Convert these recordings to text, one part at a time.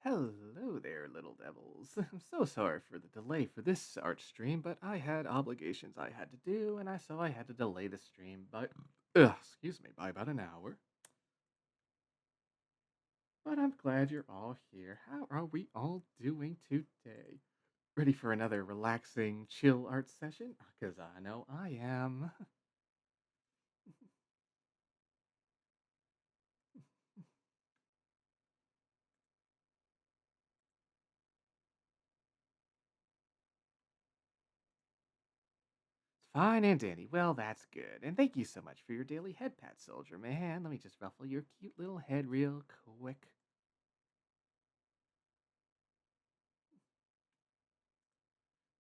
Hello there, little devils. I'm so sorry for the delay for this art stream, but I had obligations I had to do, and so I had to delay the stream by, excuse me, by about an hour. But I'm glad you're all here. How are we all doing today? Ready for another relaxing, chill art session? Because I know I am. Fine and dandy. Well, that's good. And thank you so much for your daily head pat, soldier man. Let me just ruffle your cute little head real quick.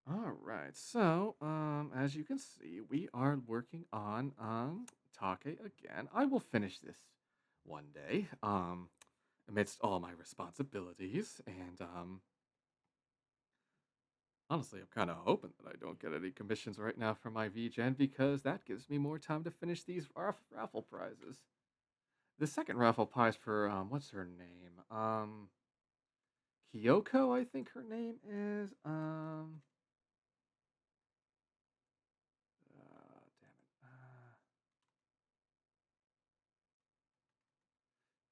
All right. So, as you can see, we are working on Take again. I will finish this one day, amidst all my responsibilities, and honestly, I'm kind of hoping that I don't get any commissions right now for my VGen because that gives me more time to finish these raffle prizes. The second raffle prize for what's her name? Kyoko, I think her name is. Damn it.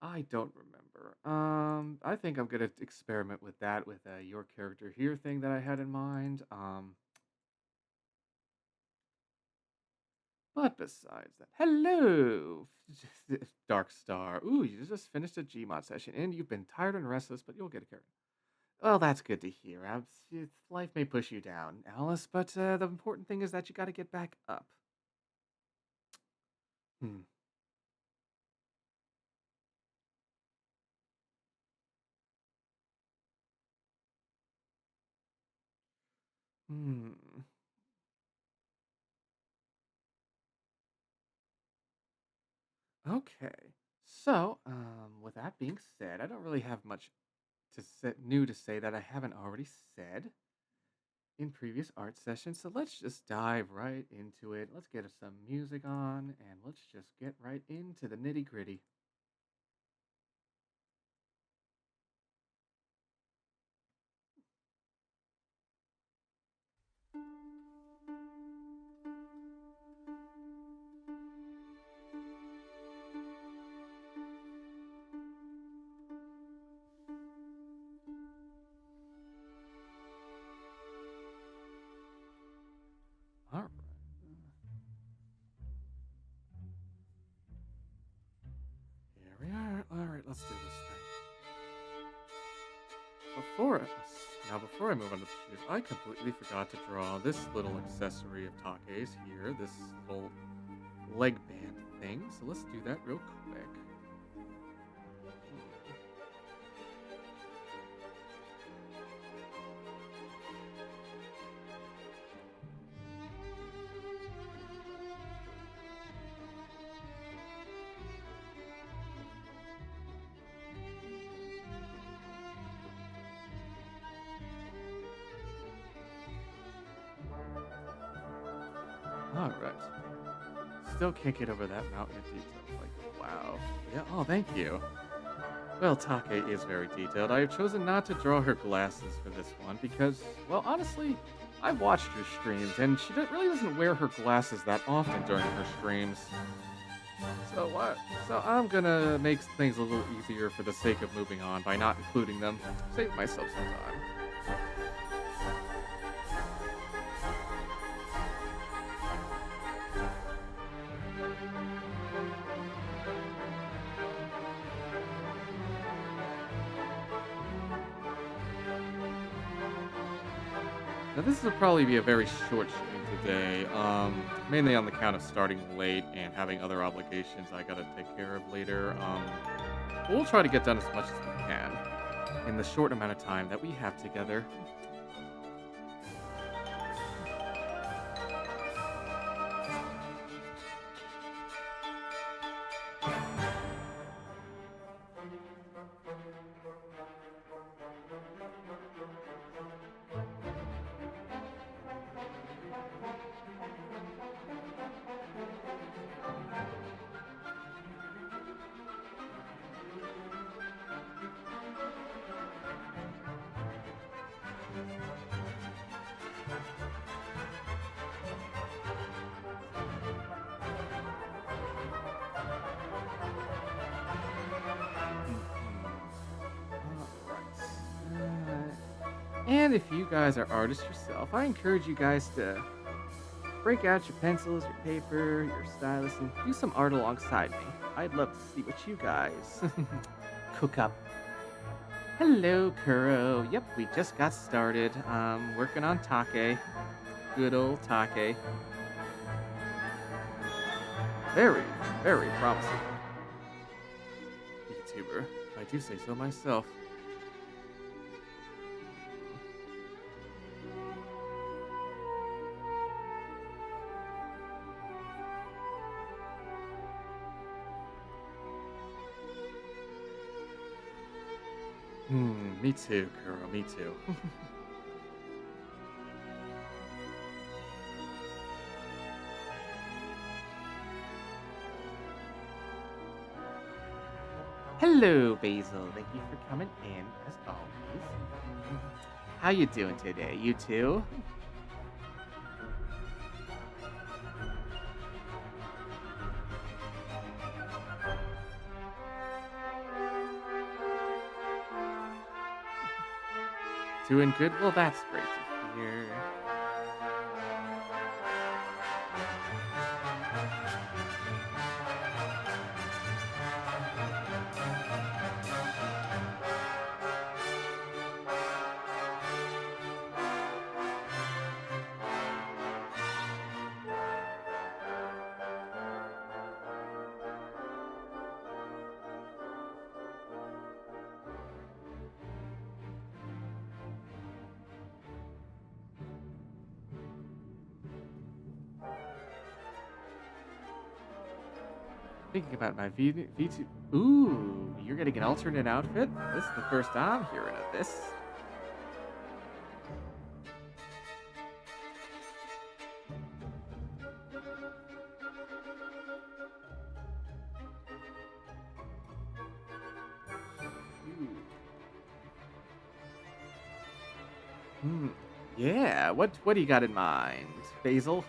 I don't remember. I think I'm gonna experiment with that with a your character here thing that I had in mind. But besides that, hello, Dark Star. Ooh, you just finished a Gmod session, and you've been tired and restless, but you'll get a character. Well, that's good to hear. Life may push you down, Alice, but the important thing is that you got to get back up. Hmm. Hmm. Okay. So, with that being said, I don't really have much new to say that I haven't already said in previous art sessions. So let's just dive right into it. Let's get us some music on and let's just get right into the nitty gritty. All right. before I move on to the shoes, I completely forgot to draw this little accessory of Take's here, this little leg band thing. So let's do that real quick. All right. Still can't get over that mountain of detail. Like, wow. Yeah. Oh, thank you. Well, Take is very detailed. I have chosen not to draw her glasses for this one because, well, honestly, I've watched her streams and she really doesn't wear her glasses that often during her streams. So what? So I'm gonna make things a little easier for the sake of moving on by not including them. Save myself some time. Now this will probably be a very short stream today, mainly on the count of starting late and having other obligations I gotta take care of later. We'll try to get done as much as we can in the short amount of time that we have together. And if you guys are artists yourself, I encourage you guys to break out your pencils, your paper, your stylus, and do some art alongside me. I'd love to see what you guys cook up. Hello, Kuro. Yep, we just got started. Working on Take. Good old Take. Very, very promising. Vtuber. I do say so myself. Me too, Kuro, me too. Hello, Basil. Thank you for coming in, as always. How you doing today, you two? Doing good? Well, that's great to hear. Thinking about my V2. Ooh, you're getting an alternate outfit? This is the first I'm hearing of this. Yeah, what do you got in mind, Basil?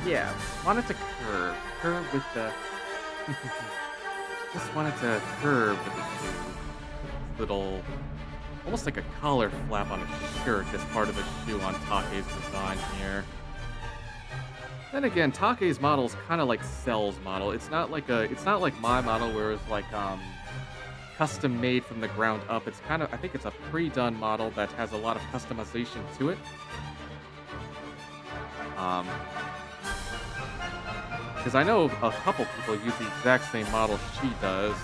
Yeah, want it to curve. Curve with the just want it to curve with the shoe. This little almost like a collar flap on a shirt as part of the shoe on Take's design here. Then again, Take's model is kind of like Cell's model. It's not like my model where it's like custom made from the ground up. It's kind of I think it's a pre-done model that has a lot of customization to it. Um, because I know a couple people use the exact same model she does.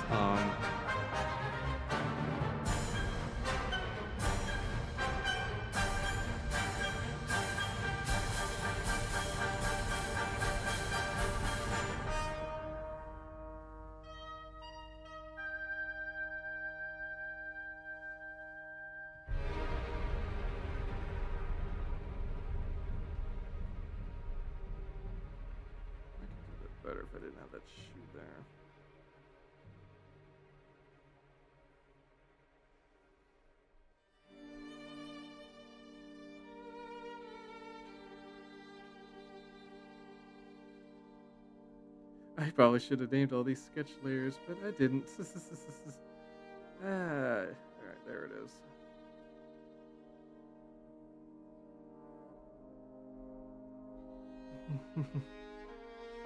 I could do that better if I didn't have that shoe there. I probably should have named all these sketch layers, but I didn't. Alright, there it is.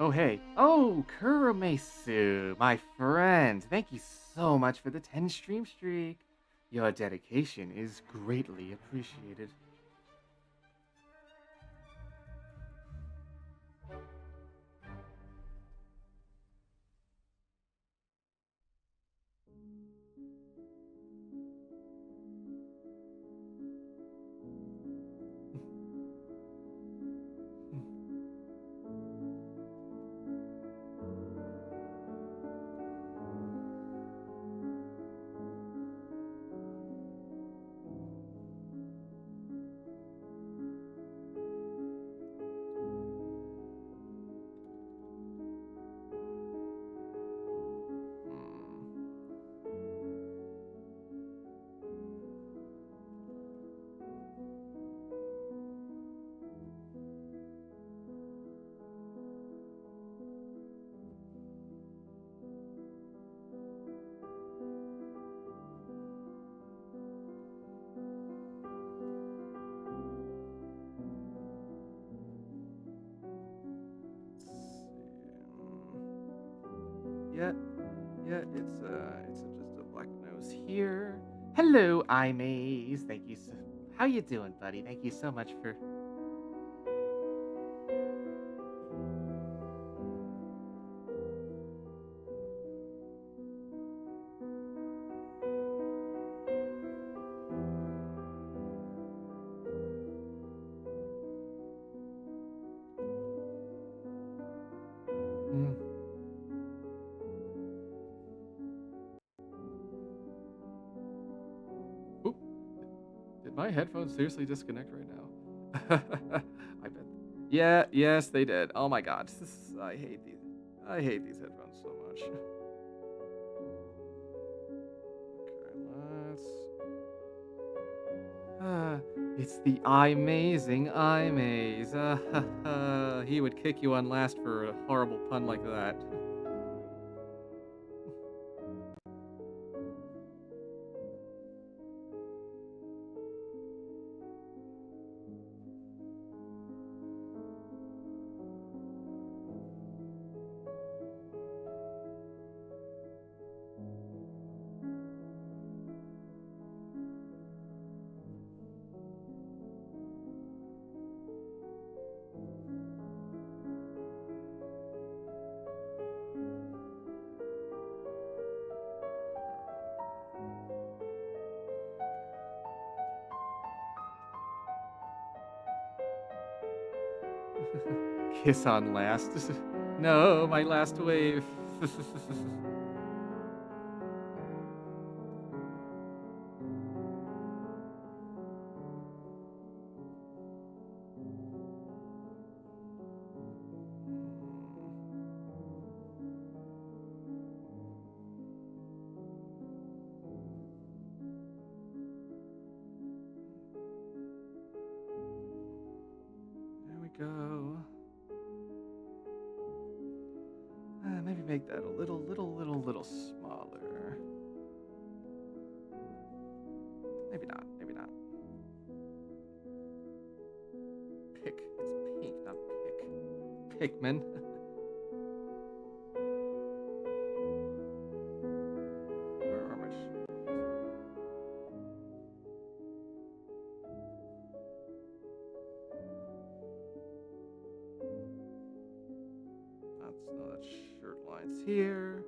Oh, hey. Oh, Kuromesu, my friend. Thank you so much for the 10 stream streak. Your dedication is greatly appreciated. Hmm. Yeah, yeah, it's just a black nose here. Hello, iMaze. Thank you so. How you doing, buddy? Thank you so much for. Mm. Oop, did my headphones seriously disconnect right now? I bet. Yeah, yes, they did. Oh my god, I hate these. I hate these headphones so much. Okay, let's. Uh, it's the amazing iMaze. He would kick you on last for a horrible pun like that. Kiss on last. No, my last wave. There we go. make that a little smaller. Maybe not. Maybe not. Pick. It's pink, not pick. Pikmin. Where are my shoes? That's shirt lines here.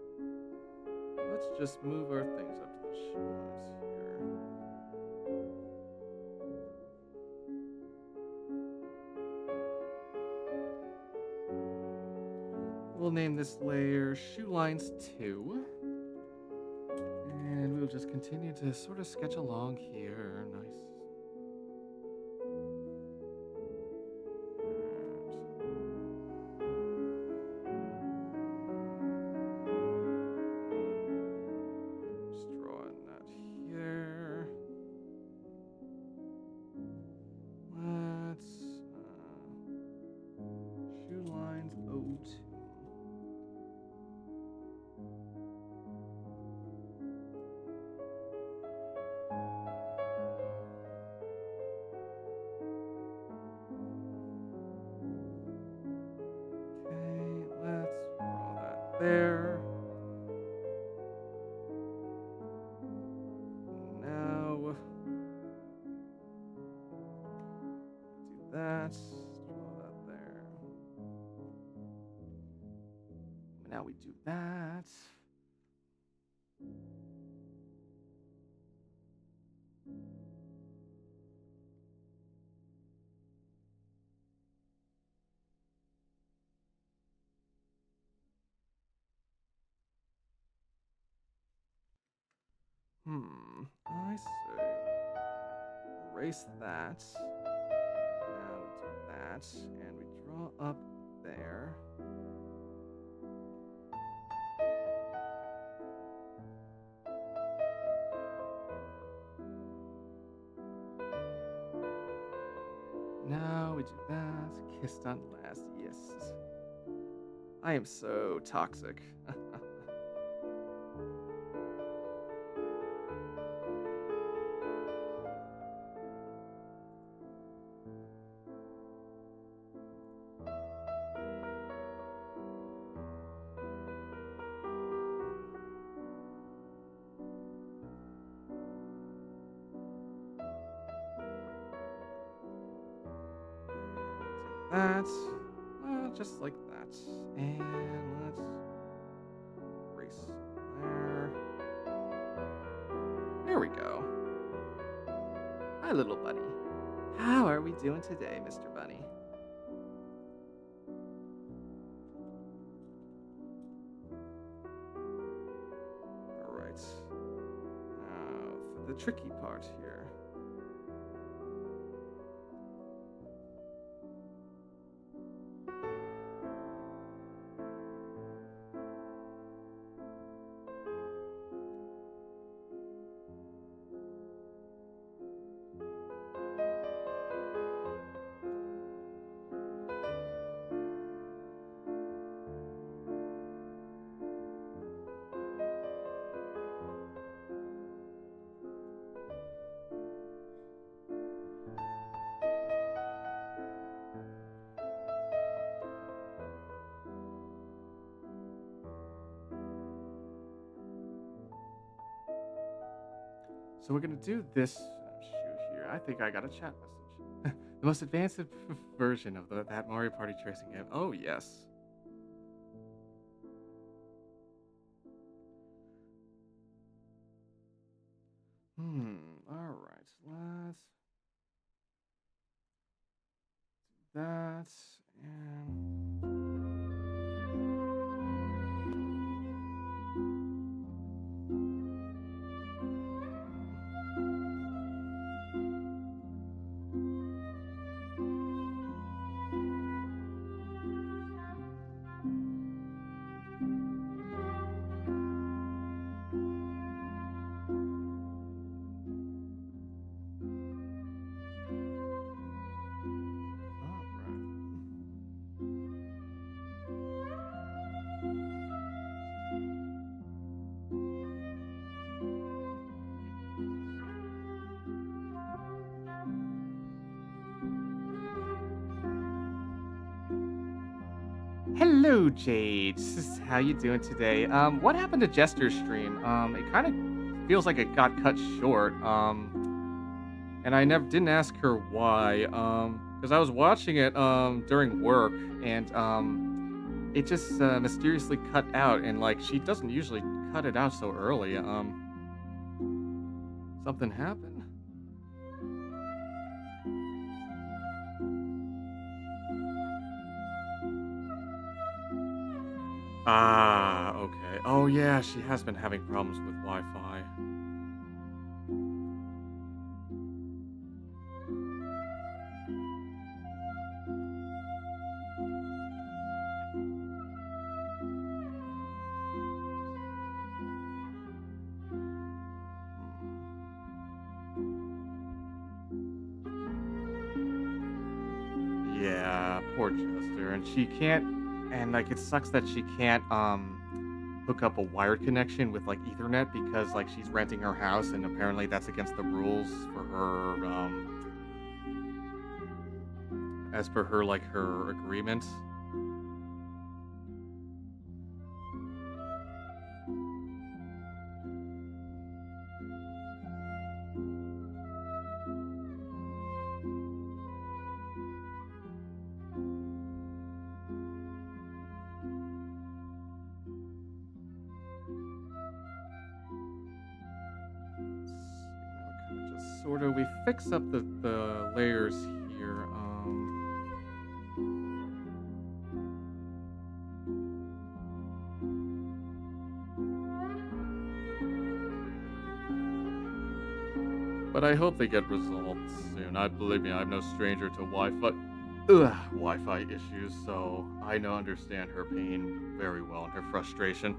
Let's just move our things up to the shirt lines here. We'll name this layer Shoe Lines 2. And we'll just continue to sort of sketch along here. Nice. Just drawing that here. Let's Shoe Lines 02. There. Now do that. Draw that there. Now we do that. I see. Erase that. Now we do that, and we draw up there. Now we do that. Kissed on last. Yes. I am so toxic. That, just like that, and let's erase there. There we go. Hi, little bunny. How are we doing today, Mr. Bunny? All right. Now for the tricky part here. So we're going to do this shoe here. I think I got a chat message. The most advanced version of that Mario Party tracing game. Oh, yes. All right. Let's do that. And all right. Hello, Jade. How you doing today? What happened to Jester's stream? It kind of feels like it got cut short. And I never didn't ask her why. Because I was watching it during work, and it just mysteriously cut out, and like she doesn't usually cut it out so early. Something happened. Ah, okay. Oh yeah, she has been having problems with Wi-Fi. Yeah, poor Chester, and she can't, and like it sucks that she can't hook up a wired connection with like Ethernet because like she's renting her house and apparently that's against the rules for her as per her like her agreement. Kind of just sort of we fix up the layers here. But I hope they get resolved soon. I believe me, I'm no stranger to Wi-Fi issues, so I know understand her pain very well and her frustration.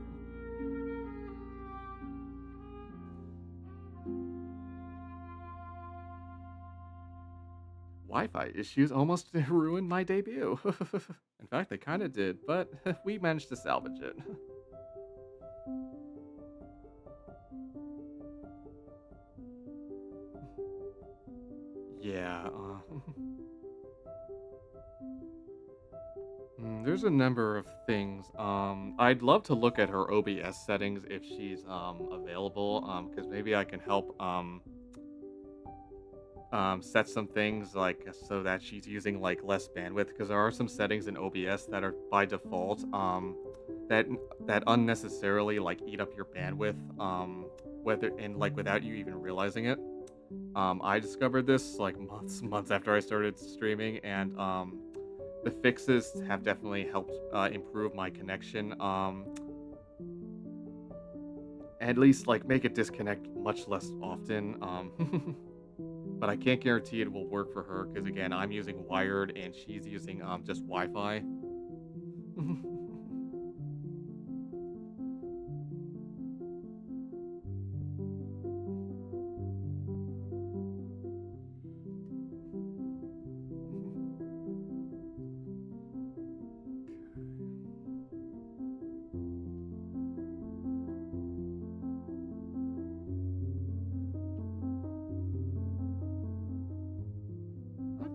Wi-Fi issues almost ruined my debut. In fact, they kind of did, but we managed to salvage it. Yeah, there's a number of things. I'd love to look at her OBS settings if she's available. Because maybe I can help set some things like so that she's using like less bandwidth. Because there are some settings in OBS that are by default that that unnecessarily like eat up your bandwidth. Whether and like without you even realizing it. I discovered this like months after I started streaming, and the fixes have definitely helped improve my connection. At least like make it disconnect much less often. But I can't guarantee it will work for her because again, I'm using wired and she's using just Wi-Fi.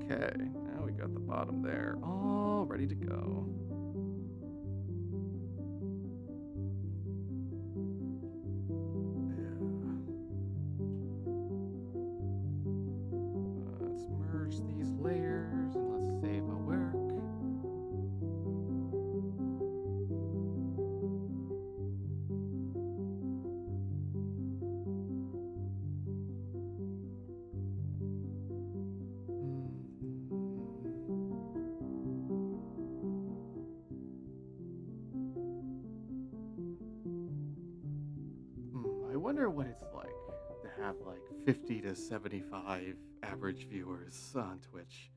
Okay, now we got the bottom there, all ready to go. Let's merge these layers and let's save my work. I wonder what it's like to have like 50 to 75 average viewers on Twitch.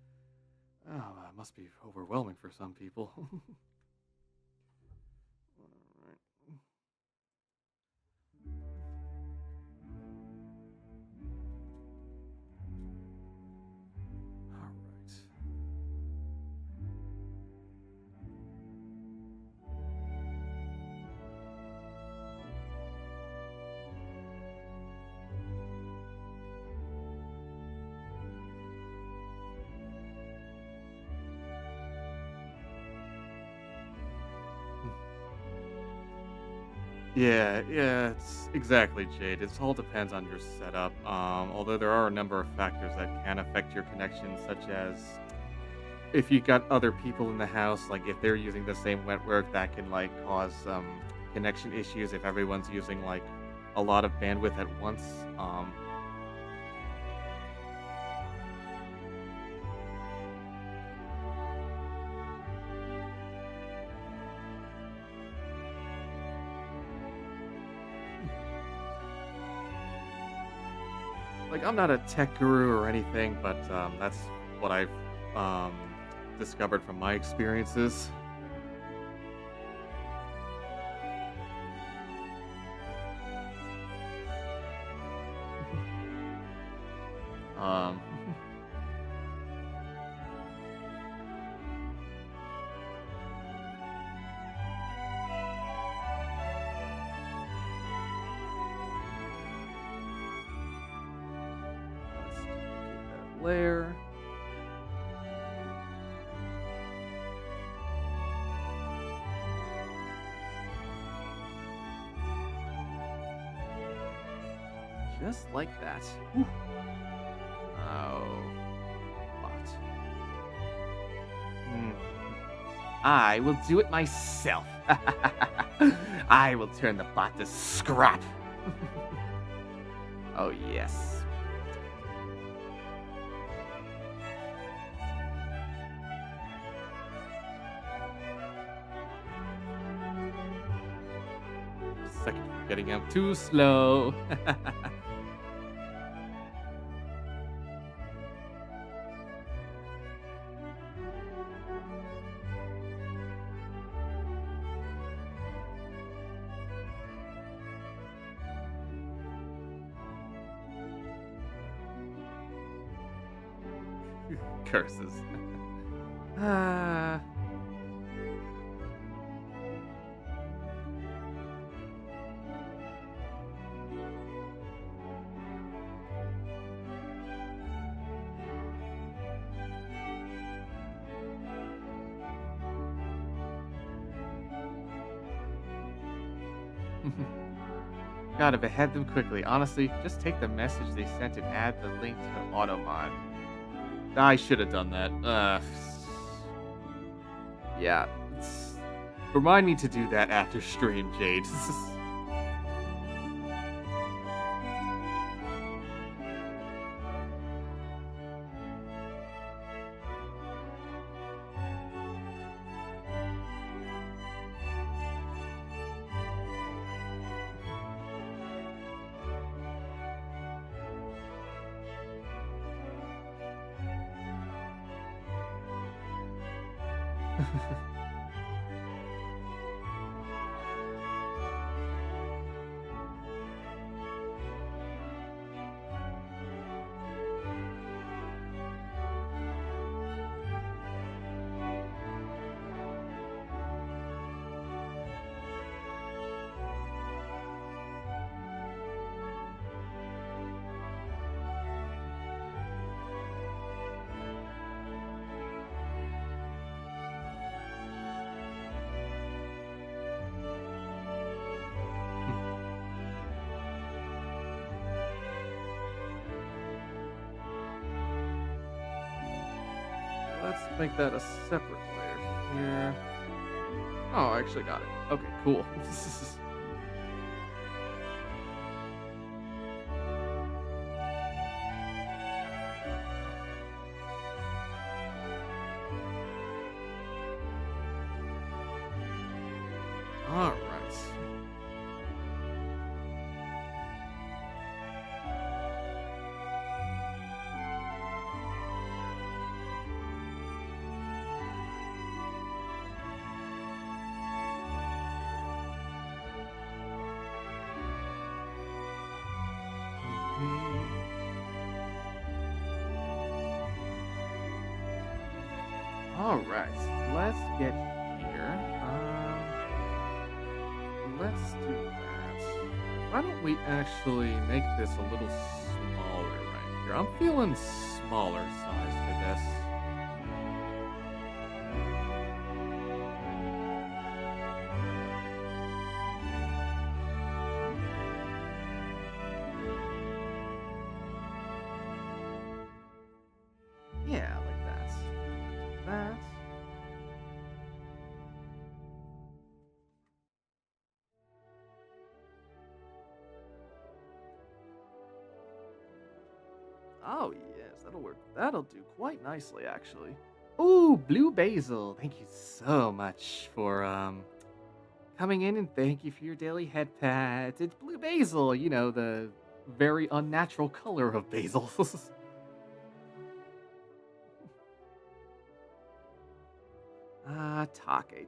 Oh, that must be overwhelming for some people. Alright. Alright. Yeah, it's exactly, Jade. It all depends on your setup. Although there are a number of factors that can affect your connection, such as if you got other people in the house, like if they're using the same network, that can like cause connection issues if everyone's using like a lot of bandwidth at once. Um, like I'm not a tech guru or anything, but that's what I've um, discovered from my experiences. um, let's duplicate that layer. Just like that. Whew. Oh, bot. Hmm. I will do it myself. I will turn the bot to scrap. Oh, yes. Second for getting him too slow. Curses. Ah. Gotta behead them quickly. Honestly, just take the message they sent and add the link to Automod. I should have done that. Yeah. Remind me to do that after stream, Jade. Let's make that a separate layer here. Oh, I actually got it. Okay, cool. All right. All right. Let's get here. Let's do that. Why don't we actually make this a little smaller right here? I'm feeling smaller size for this. that. Oh, yes, that'll work. That'll do quite nicely, actually. Ooh, blue basil. Thank you so much for coming in, and thank you for your daily head pats. It's blue basil, the very unnatural color of basil. Ah, take.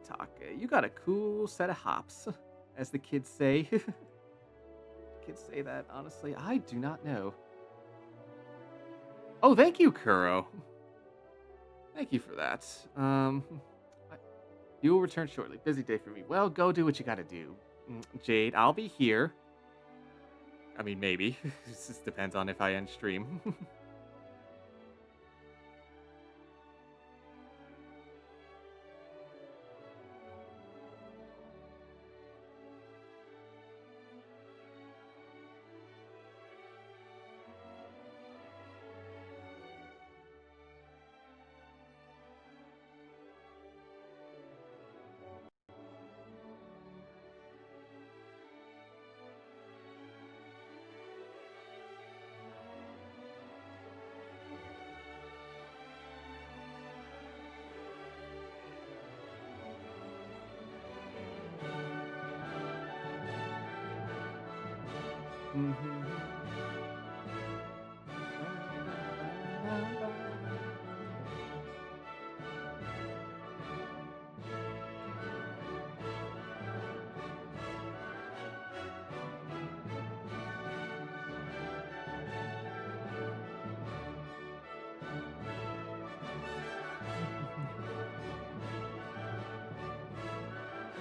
You got a cool set of hops, as the kids say. Kids say that, honestly. I do not know. Oh, thank you, Kuro. Thank you for that. I- you will return shortly. Busy day for me. Well, go do what you gotta do. Jade, I'll be here. I mean, maybe. This just depends on if I end stream.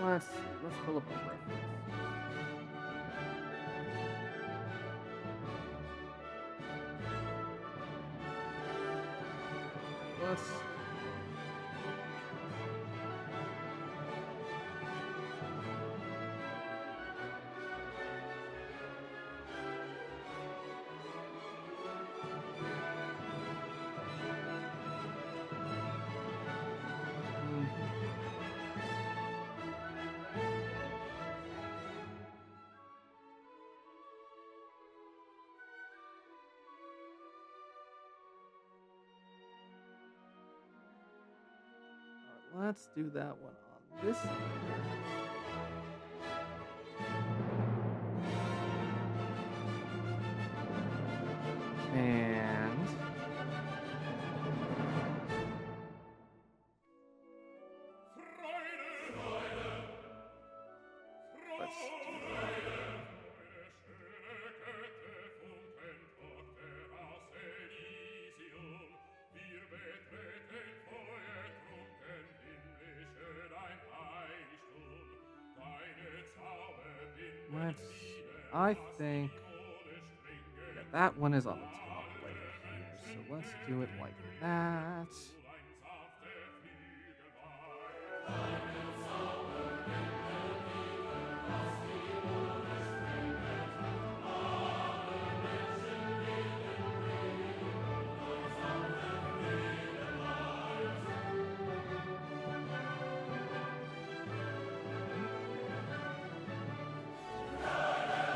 Let's see. Let's pull up a reference. Let's. Let's do that one on this. And let's let's. I think yeah, that one is on the top layer here, so let's do it like that.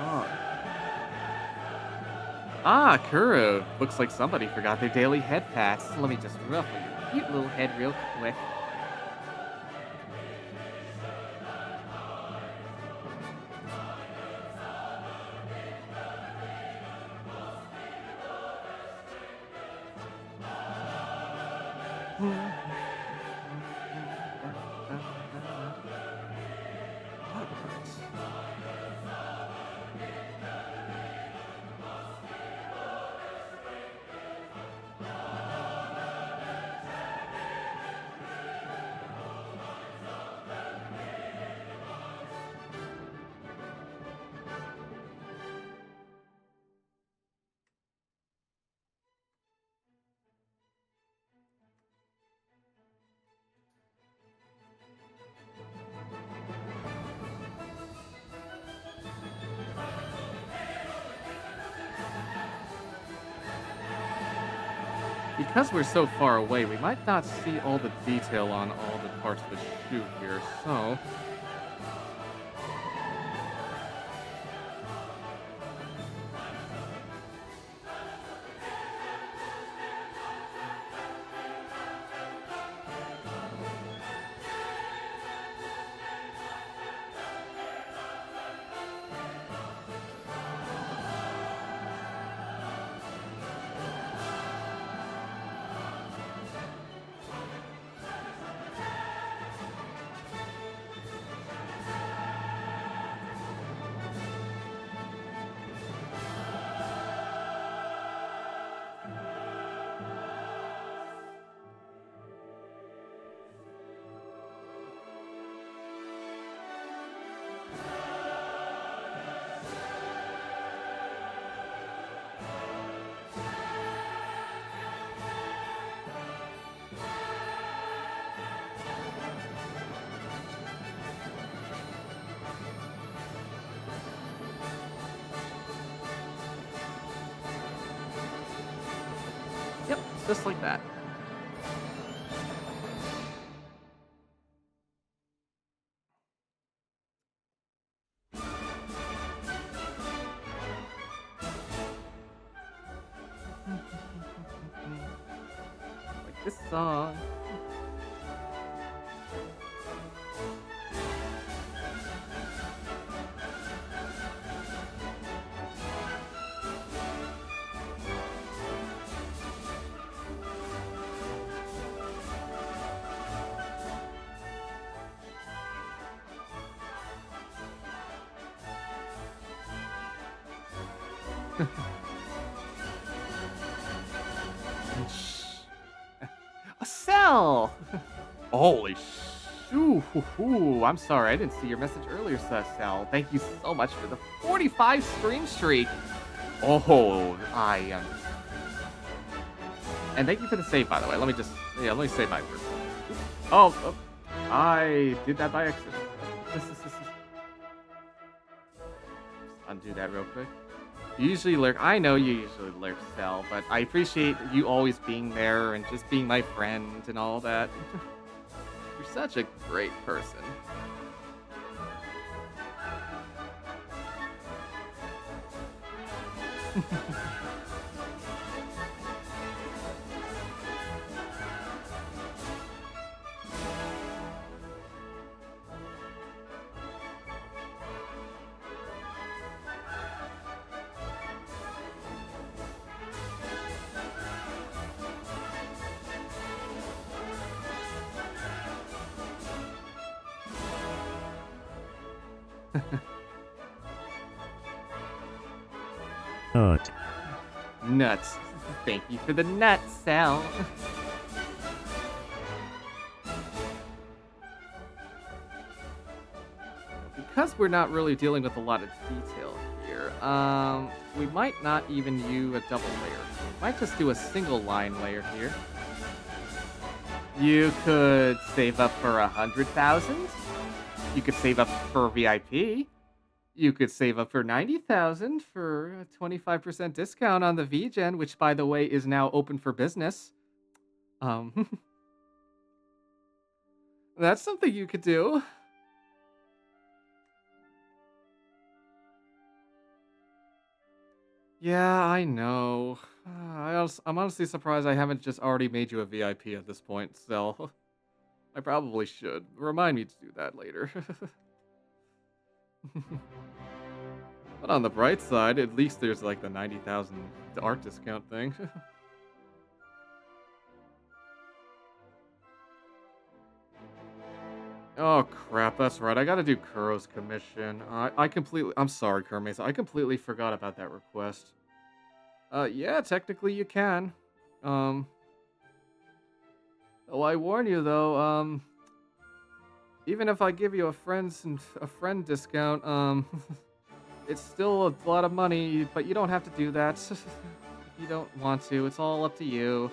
Oh. Ah, Kuro. Looks like somebody forgot their daily head pats. Let me just ruffle your cute little head real quick. Because we're so far away, we might not see all the detail on all the parts of the shoe here, so... Yep, just like that. Like this song. A cell! Holy shoo! I'm sorry, I didn't see your message earlier, Cell. Thank you so much for the 45 stream streak. Oh, I am. And thank you for the save, by the way. Let me save my first. Oh, I did that by accident. Undo that real quick. You usually lurk. I know you usually lurk, Cell, but I appreciate you always being there and just being my friend and all that. You're such a great person. Nut. Nuts. Thank you for the nuts, Sal. Because we're not really dealing with a lot of detail here, we might not even do a double layer. We might just do a single line layer here. You could save up for 100,000. You could save up for VIP. You could save up for 90,000 for a 25% discount on the VGen, which, by the way, is now open for business. That's something you could do. Yeah, I know. I'm honestly surprised I haven't just already made you a VIP at this point, so I probably should. Remind me to do that later. But on the bright side, at least there's like the 90,000 art discount thing. Oh crap, that's right. I gotta do Kuro's commission. I'm sorry, Kermesa. I completely forgot about that request. Yeah, technically you can. Oh, I warn you though, even if I give you a friend discount, it's still a lot of money, but you don't have to do that. If you don't want to, it's all up to you.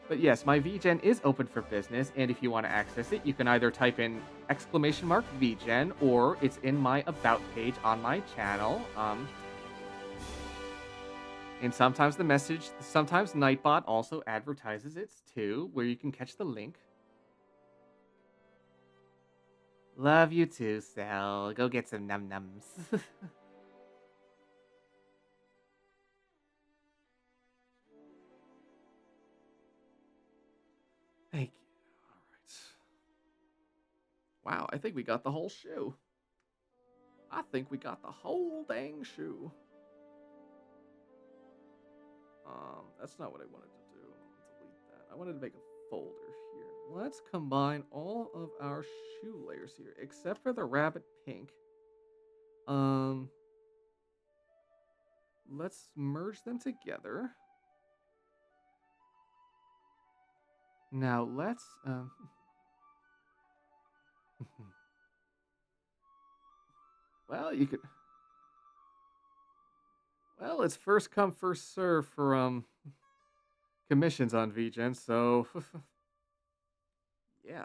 But yes, my VGen is open for business, and if you want to access it, you can either type in !VGen, or it's in my About page on my channel. And sometimes Nightbot also advertises its too, where you can catch the link. Love you too, Sal. Go get some num nums. Thank you. All right. Wow, I think we got the whole shoe. I think we got the whole dang shoe. That's not what I wanted to do. Delete that. I wanted to make a folder here. Let's combine all of our shoe layers here, except for the rabbit pink. Um, let's merge them together. Now let's well, you could well, it's first come first serve for commissions on VGen, so yeah.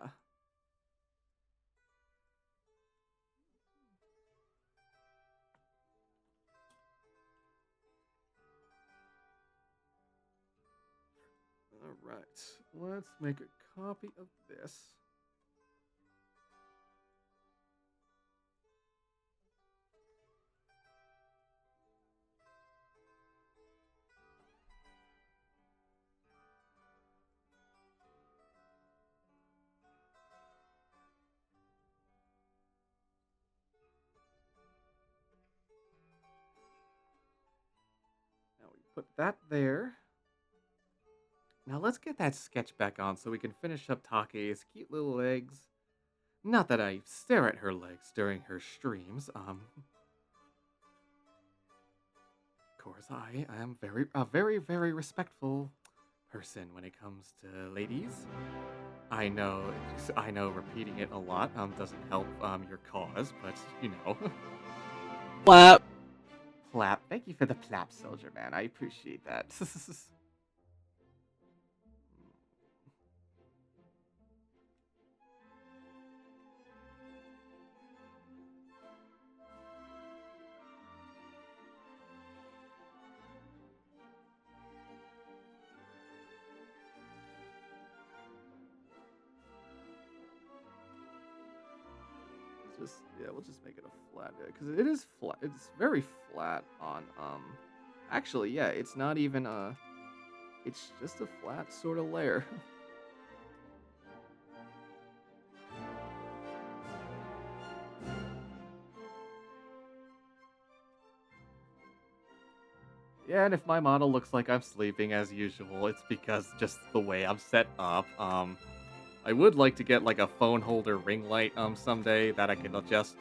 All right. Let's make a copy of this. Now we put that there. Now let's get that sketch back on so we can finish up Take's cute little legs. Not that I stare at her legs during her streams. Of course, I am very respectful person when it comes to ladies. I know repeating it a lot doesn't help your cause, but you know. Plap. Plap. Thank you for the plap, soldier man. I appreciate that. We'll just make it a flat because it is flat. It's very flat on Actually, yeah, it's not even it's just a flat sort of layer. Yeah, and if my model looks like I'm sleeping as usual, it's because just the way I'm set up. I would like to get like a phone holder ring light someday that I can adjust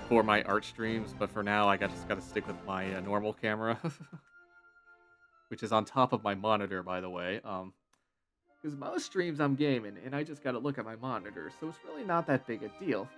for my art streams, but for now just gotta stick with my normal camera, which is on top of my monitor, by the way. Because most streams I'm gaming, and I just gotta look at my monitor, so it's really not that big a deal.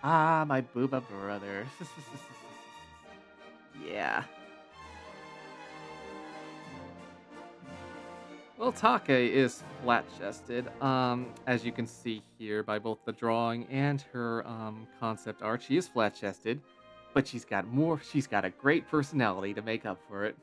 Ah, my booba brother. Yeah. Well, Take is flat-chested, as you can see here by both the drawing and her concept art. She is flat-chested, but she's got a great personality to make up for it.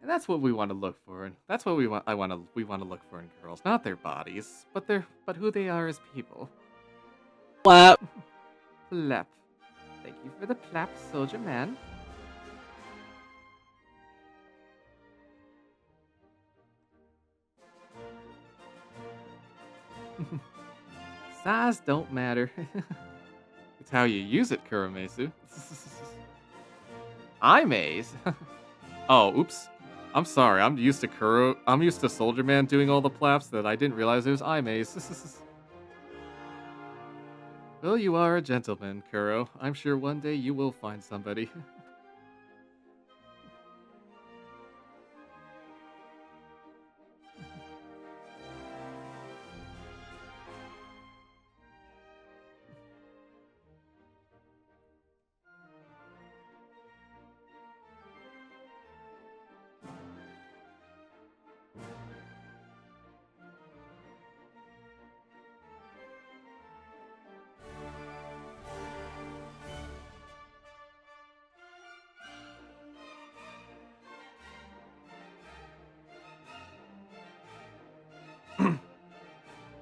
And that's what we want to look for, and that's what we want to look for in girls, not their bodies, but who they are as people. Plap. Plap. Thank you for the plap, soldier man. Size don't matter. It's how you use it, Kuramesu. I maze. Oh, oops. I'm sorry. I'm used to Soldier Man doing all the plaps that I didn't realize it was I maze. Well, you are a gentleman, Kuro. I'm sure one day you will find somebody.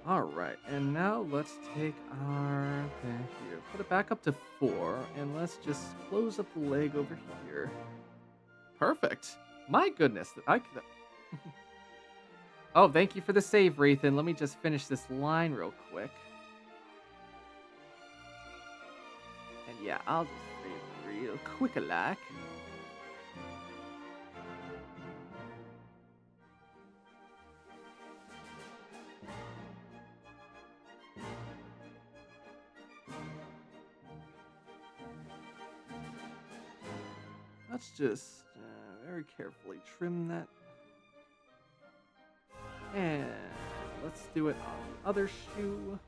All right, and now let's take our thank you. Put it back up to 4, and let's just close up the leg over here. Perfect. My goodness, I could. Oh, thank you for the save, Rathan. Let me just finish this line real quick. And yeah, I'll just save real quick a lack. Let's just very carefully trim that. And let's do it on the other shoe.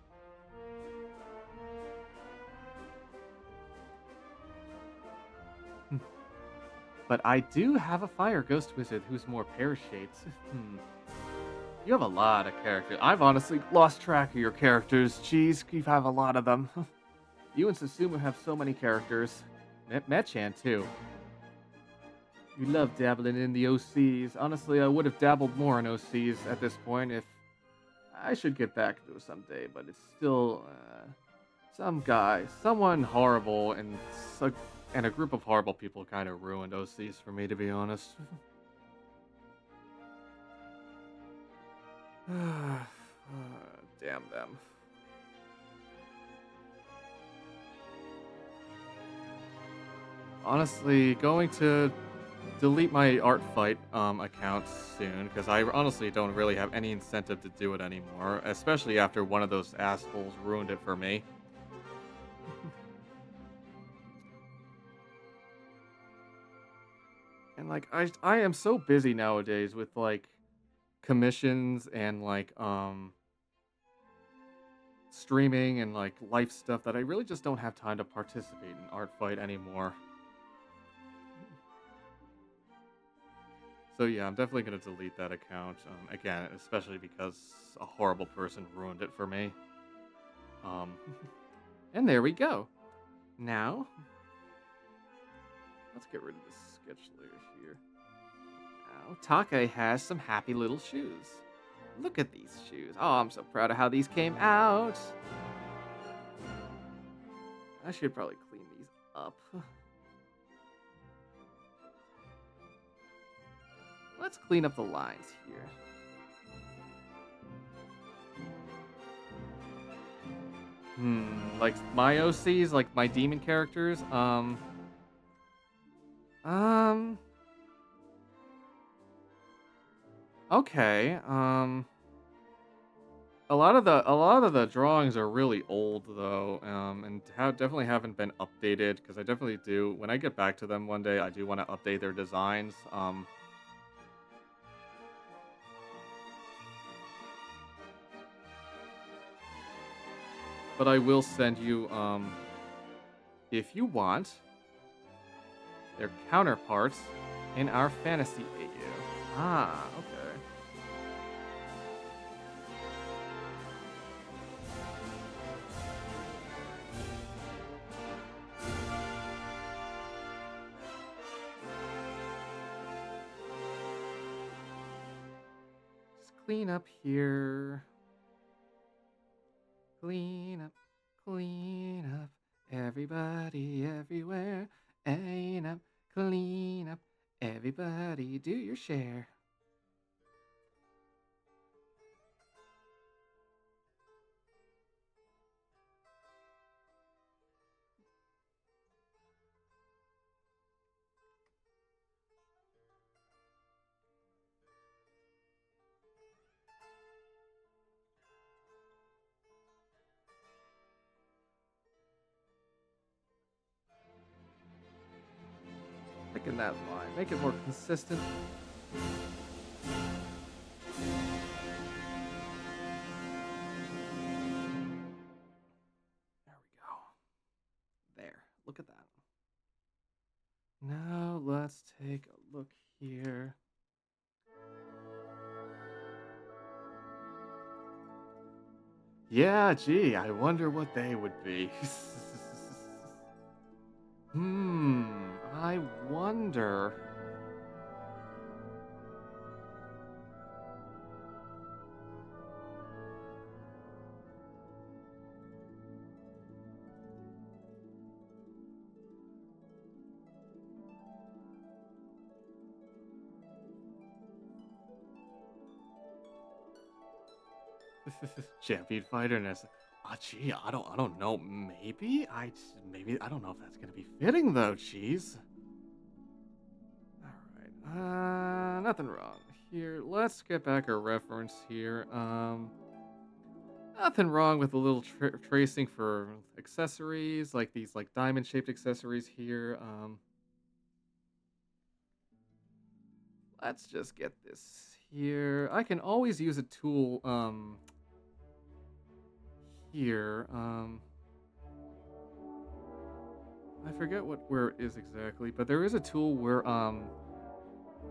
But I do have a fire ghost wizard who's more pear-shaped. You have a lot of characters. I've honestly lost track of your characters. Jeez, you have a lot of them. You and Susumu have so many characters. Metchan, too. You love dabbling in the OCs. Honestly, I would have dabbled more in OCs at this point if I should get back to it someday, but it's still some guy, someone horrible, and a group of horrible people kind of ruined OCs for me, to be honest. Damn them. Honestly, going to delete my art fight account soon, because I honestly don't really have any incentive to do it anymore, especially after one of those assholes ruined it for me. And like I am so busy nowadays with like commissions and like streaming and like life stuff that I really just don't have time to participate in art fight anymore. So yeah, I'm definitely gonna delete that account again, especially because a horrible person ruined it for me. Um, and there we go. Now, let's get rid of this sketch layer here. Now, Take has some happy little shoes. Look at these shoes. Oh, I'm so proud of how these came out. I should probably clean these up. Let's clean up the lines here. Like my OCs, like my demon characters, okay, a lot of the drawings are really old though, and definitely haven't been updated, because I definitely do, when I get back to them one day, I do want to update their designs, but I will send you, if you want, their counterparts in our fantasy AU. Ah, okay. Just clean up here. Clean up, clean up. Everybody, everywhere. Ain't up, clean up. Everybody, do your share. Thicken that line. Make it more consistent. There we go. There. Look at that. Now let's take a look here. Yeah, gee, I wonder what they would be. Hmm, I wonder. Champion fighter and gee, I don't know. Maybe I don't know if that's gonna be fitting though. Jeez. All right. Nothing wrong here. Let's get back our reference here. Nothing wrong with a little tracing for accessories, like these like diamond shaped accessories here. Let's just get this here. I can always use a tool. Here. I forget where it is exactly, but there is a tool where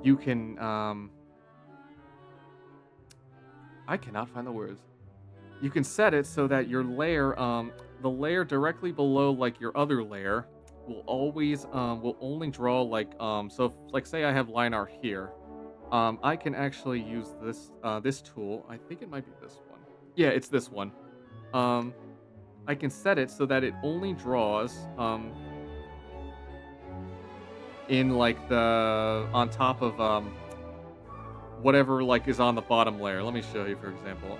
you can I cannot find the words. You can set it so that your layer the layer directly below like your other layer will always will only draw like so like say I have line art here. I can actually use this tool. I think it might be this one. Yeah, it's this one. Um I can set it so that it only draws in like the on top of whatever like is on the bottom layer. Let me show you for example.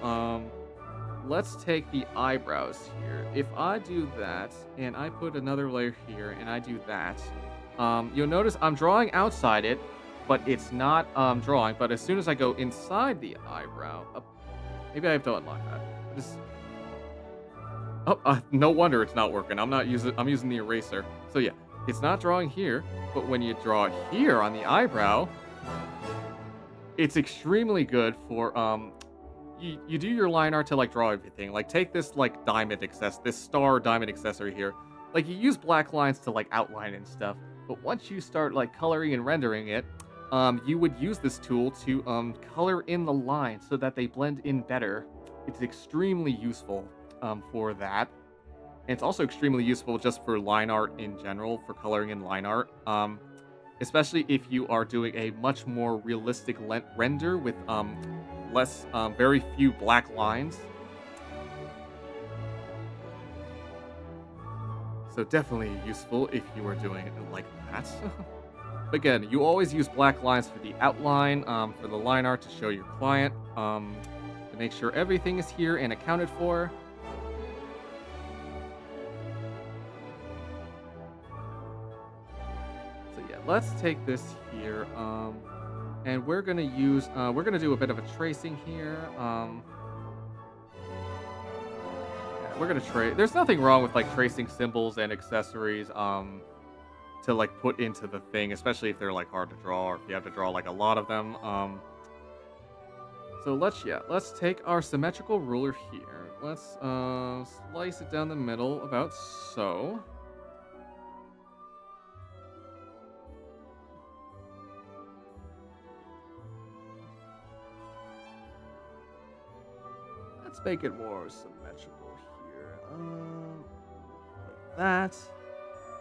Let's take the eyebrows here. If I do that and I put another layer here and I do that, you'll notice I'm drawing outside it, but it's not drawing. But as soon as I go inside the eyebrow, maybe I have to unlock that. Just, no wonder it's not working. I'm using the eraser. So yeah, it's not drawing here, but when you draw it here on the eyebrow, it's extremely good for you do your line art to like draw everything. Like take this like this star diamond accessory here. Like you use black lines to like outline and stuff, but once you start like coloring and rendering it, you would use this tool to color in the lines so that they blend in better. It's extremely useful for that. And it's also extremely useful just for line art in general, for coloring in line art. Especially if you are doing a much more realistic render with less, very few black lines. So definitely useful if you are doing it like that. Again, you always use black lines for the outline, for the line art to show your client, to make sure everything is here and accounted for. So yeah, let's take this here, and we're gonna do a bit of a tracing here. Yeah, we're gonna trace. There's nothing wrong with like tracing symbols and accessories, to like put into the thing, especially if they're like hard to draw or if you have to draw like a lot of them. So let's take our symmetrical ruler here. Let's slice it down the middle about so. Let's make it more symmetrical here. Like that.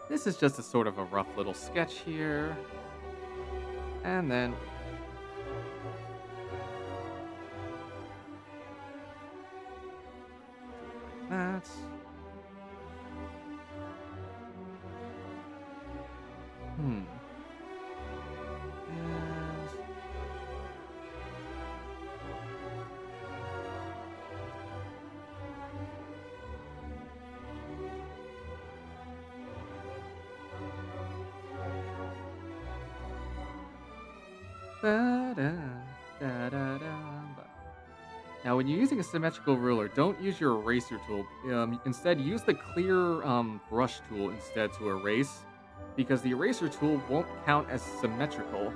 This is just a sort of a rough little sketch here. And then like that. Hmm. And ba-da, da-da-da, ba. Now, when you're using a symmetrical ruler, don't use your eraser tool. Instead, use the clear brush tool instead to erase. because the eraser tool won't count as symmetrical.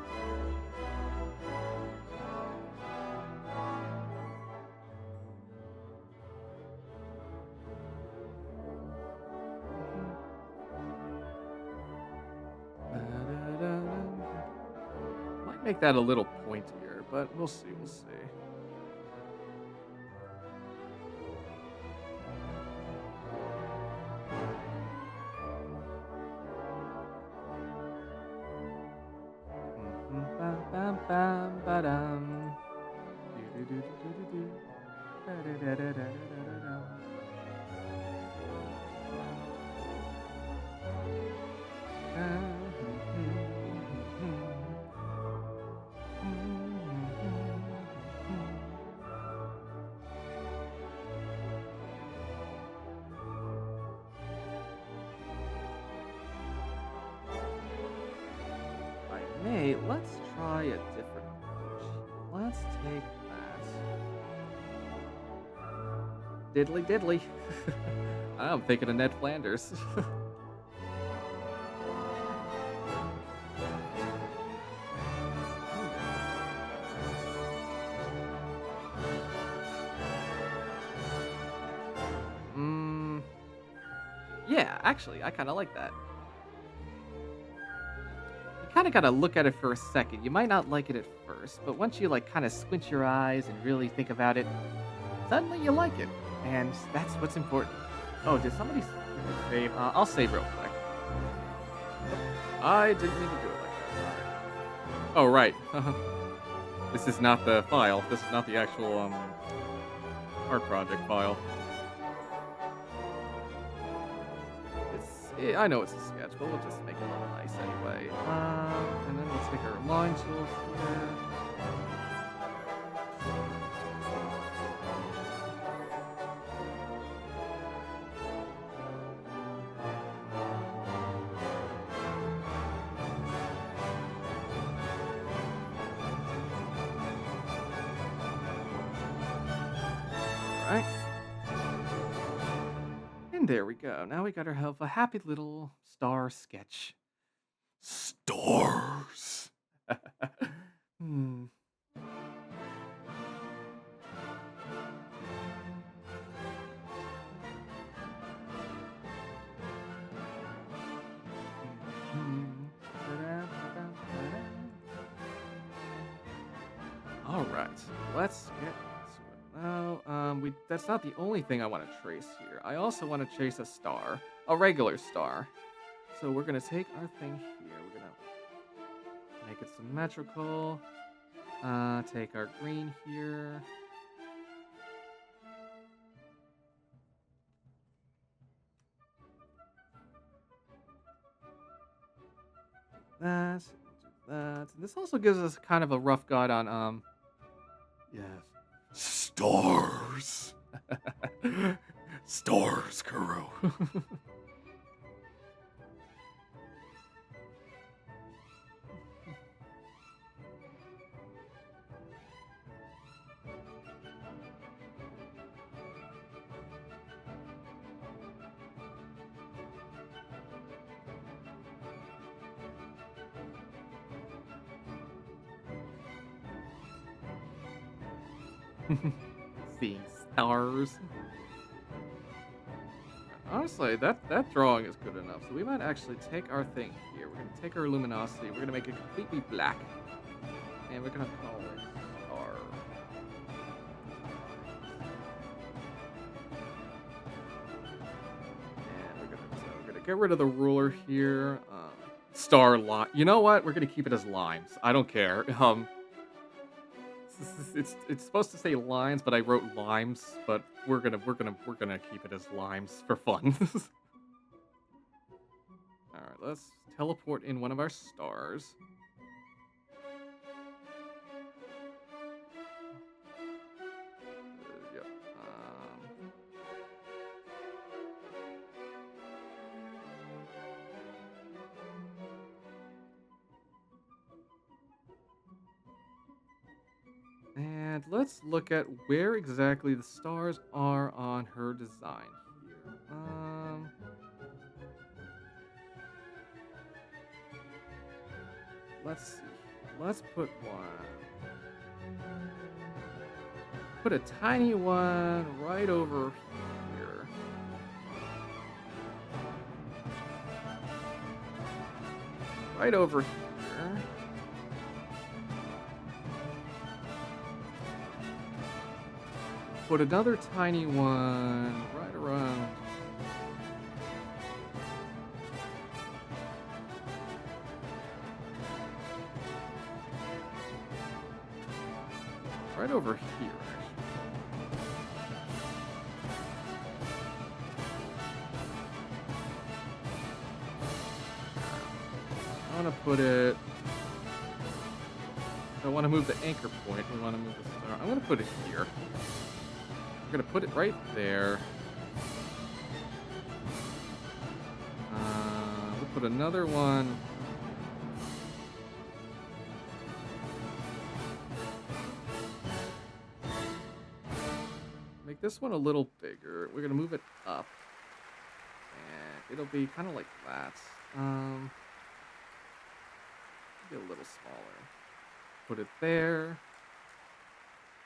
Might make that a little pointier, but we'll see, we'll see. Bam, bam, bam, ba-dum. Do-do-do-do-do-do. Da-da-da-da-da-da-da-da. If I may, let's try a different approach. Let's take that. Diddly diddly. I'm thinking of Ned Flanders. mm, yeah, actually, I kind of like that. You kind of got to look at it for a second. You might not like it at first, but once you like kind of squint your eyes and really think about it, suddenly you like it. And that's what's important. Oh, did somebody save? I'll save real quick. I didn't mean to do it like that. Sorry. Oh, right. This is not the file. This is not the actual art project file. I know it's a sketch, but we'll just make it look nice anyway. And then we'll take our line tool here. Alright. And there we go. Now we got ourselves a happy little star sketch. Stars! hmm. Alright, let's get to it. Now, that's not the only thing I want to trace here. I also want to trace a star, a regular star. So we're going to take our thing here. We're going to make it symmetrical. Take our green here. That. And this also gives us kind of a rough guide on, yes, stars. Stars, Kuro. Seeing stars. Honestly, that drawing is good enough. So we might actually take our thing here. We're going to take our luminosity. We're going to make it completely black. And we're going to call it star. And we're going to get rid of the ruler here. Star line. You know what? We're going to keep it as limes. I don't care. It's supposed to say lines, but I wrote limes. But we're gonna keep it as limes for fun. All right, let's teleport in one of our stars. Yep. And let's look at where exactly the stars are on her design here. let's see. Let's put one. Put a tiny one right over here. Right over here. Put another tiny one right around. Right over here, I want to put it. I want to move the anchor point. We want to move the star. I'm going to put it here. We're going to put it right there. We'll put another one. Make this one a little bigger. We're going to move it up. And it'll be kind of like that. Be a little smaller. Put it there.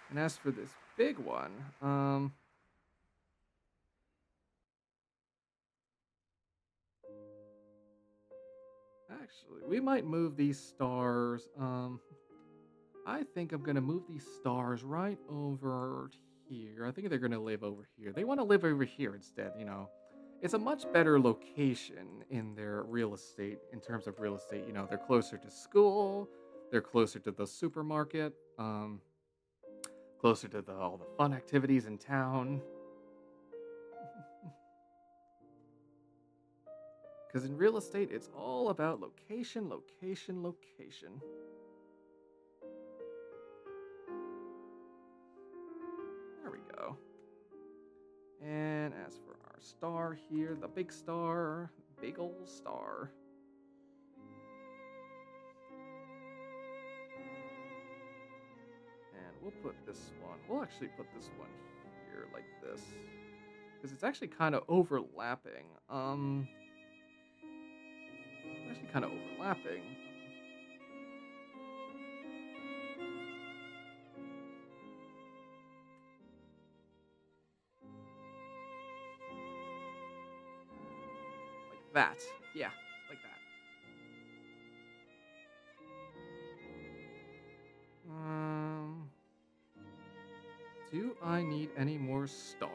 And as for this big one, actually, we might move these stars. I think I'm gonna move these stars right over here. I think they're gonna live over here. They want to live over here instead, you know. It's a much better location in their real estate, in terms of real estate. You know, they're closer to school, they're closer to the supermarket, closer to all the fun activities in town. Because in real estate, it's all about location, location, location. There we go. And as for our star here, the big star, big old star. And we'll put this one, we'll actually put this one here like this. Because it's actually kind of overlapping. It's actually kind of overlapping. Like that. Yeah, like that. Do I need any more stars?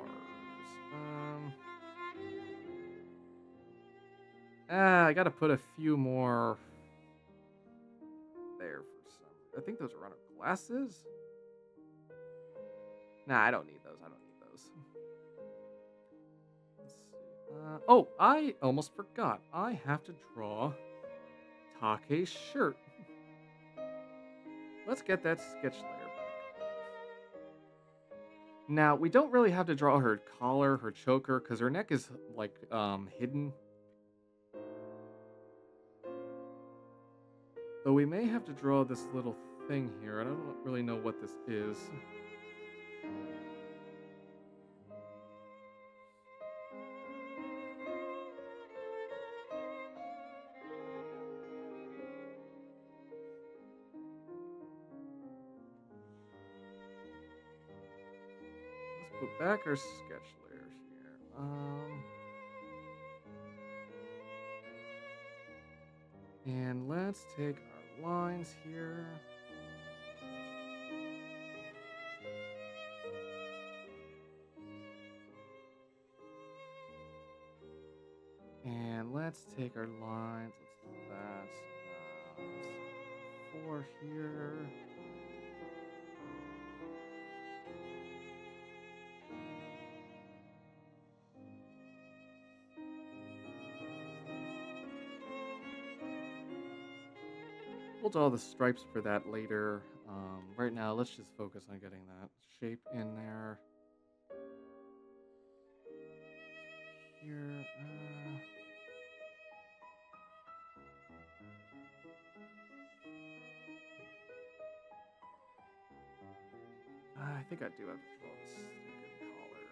I gotta put a few more there for some. I think those are runner glasses. Nah, I don't need those. I don't need those. Let's see. Oh, I almost forgot. I have to draw Take's shirt. Let's get that sketch layer back. Now, we don't really have to draw her collar, her choker, because her neck is, like, hidden. Though we may have to draw this little thing here. I don't really know what this is. Let's put back our sketch layers here. And let's take our lines here. And let's take our lines. Let's do that. Let's see, 4 here. We'll draw the stripes for that later. Right now, let's just focus on getting that shape in there. Here. I think I do have to draw this stupid collar.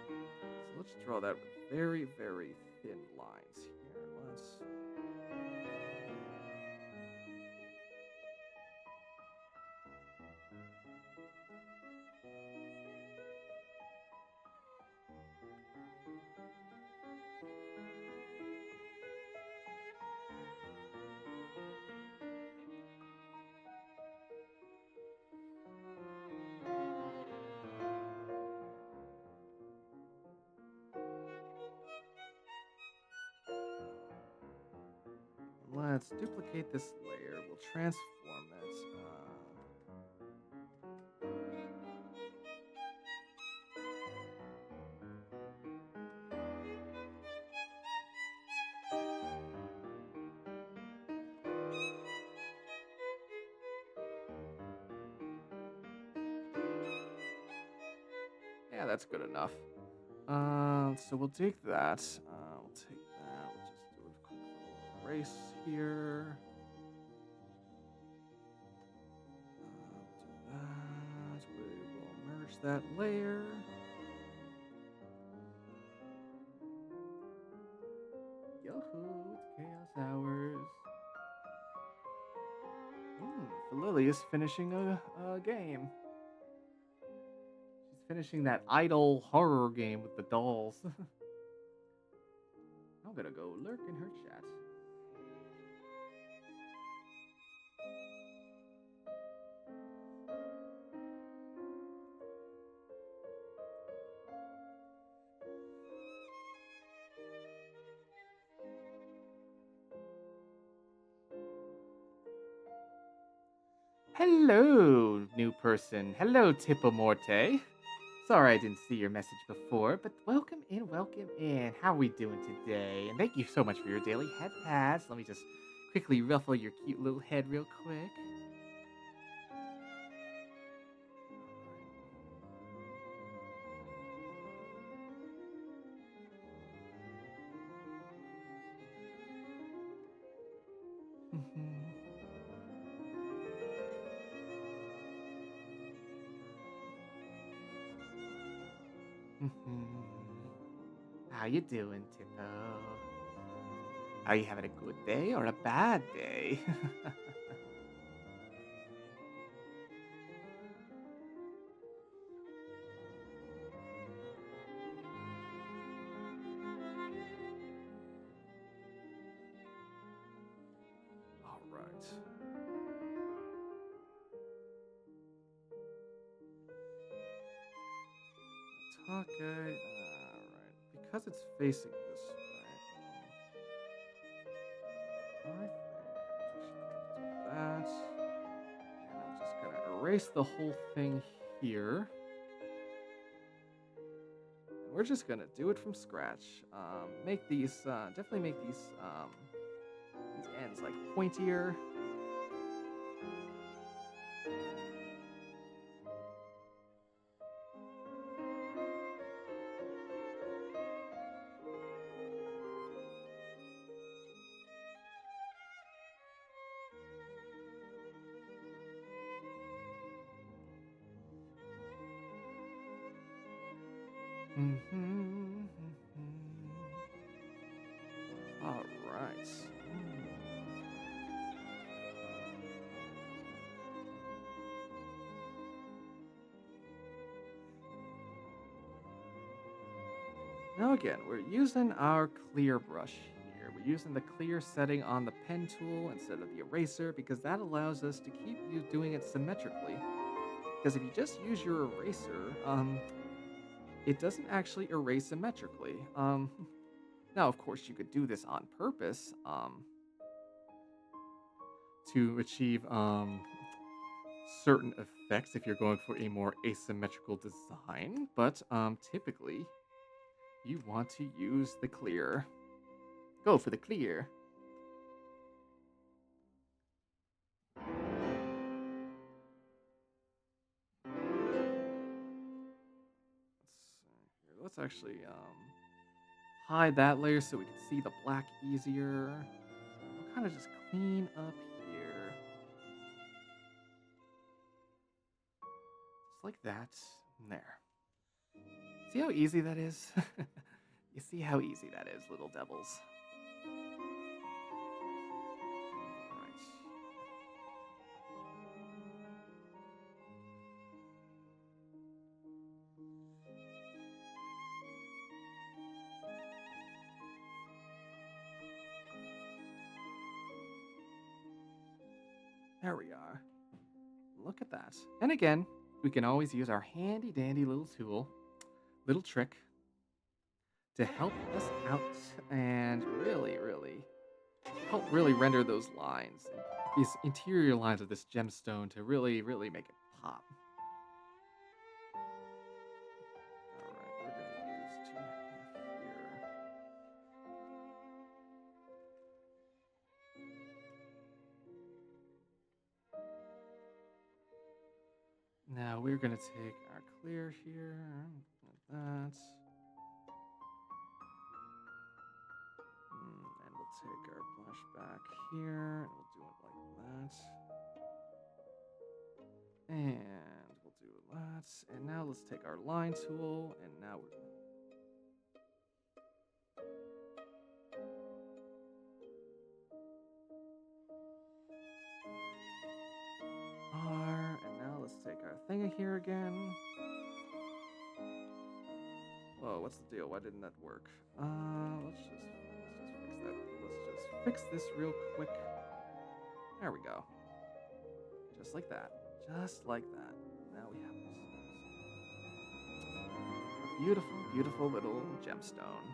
So let's draw that with very, very thin lines here. let's duplicate this layer. We'll transform it. Yeah, that's good enough. So we'll take that. We'll take that. We'll just do a quick little erase here. Do that. We will merge that layer. Yoo-hoo, it's Chaos Hours. Lily is finishing a game. She's finishing that idle horror game with the dolls. I'm gonna go lurk in her chat. Hello, new person. Hello, Tipo Morte. Sorry I didn't see your message before, but welcome in, welcome in. How are we doing today? And thank you so much for your daily head pads. Let me just quickly ruffle your cute little head real quick. How you doing, Tipo? Are you having a good day or a bad day? All right. Okay. All right. Because it's facing this way, I think I'll just do that. And I'm just gonna erase the whole thing here. And we're just gonna do it from scratch. Make these definitely make these ends like pointier. All right. Now again, we're using our clear brush here. We're using the clear setting on the pen tool instead of the eraser because that allows us to keep you doing it symmetrically. Because if you just use your eraser, it doesn't actually erase symmetrically. Now, of course, you could do this on purpose, to achieve certain effects if you're going for a more asymmetrical design, but typically you want to use the clear. Go for the clear. Let's actually hide that layer so we can see the black easier. We'll kind of just clean up here. Just like that. There. See how easy that is? You see how easy that is, little devils. Alright. There we are. Look at that. And again, we can always use our handy dandy little tool, little trick, to help us out and really help really render those lines, and these interior lines of this gemstone to really, really make it pop. All right, we're gonna use 2.5 here. Now we're gonna take our clear here, like that. And we'll take our blush back here, and we'll do it like that. And we'll do that. And now let's take our line tool, and now we're gonna R, and now let's take our thingy here again. Whoa, what's the deal? Why didn't that work? Let's just fix that. Let's just fix this real quick. There we go. Just like that. Just like that. Now we have this beautiful, beautiful little gemstone.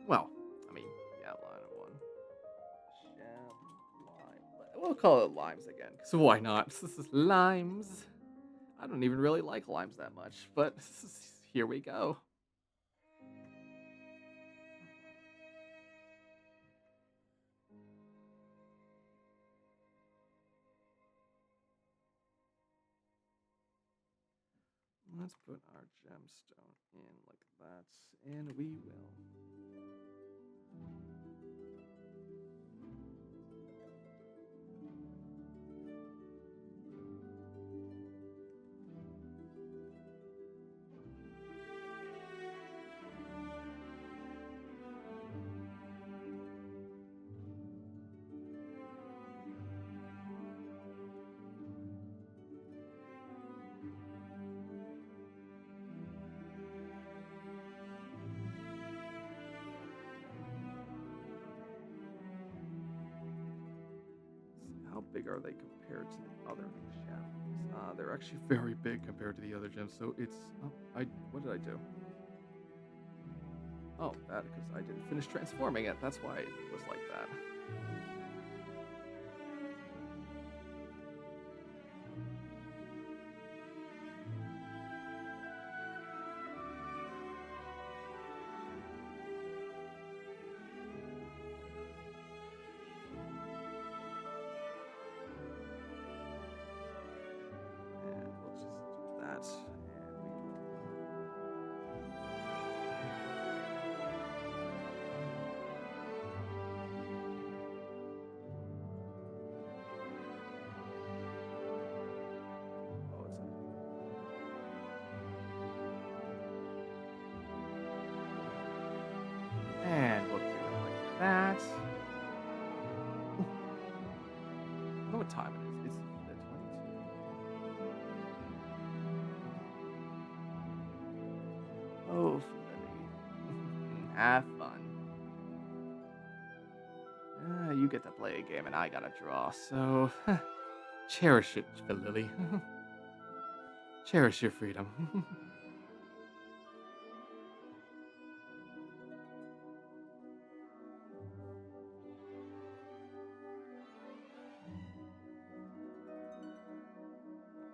Well, I mean, yeah, line of one. Gem, lime. We'll call it limes again, because why not? This is limes. I don't even really like limes that much, but here we go. Let's put our gemstone in like that, and we will. How big are they compared to the other shadows? They're actually very big compared to the other gems. So it's what did I do? Oh, that because I didn't finish transforming it. That's why it was like that. And we'll just do that, and we will. Oh, it's and we'll do it like that. I don't know what time it is. It's the 22. Oh, Freddy. Have fun. You get to play a game and I gotta draw, so cherish it, Lily. Cherish your freedom.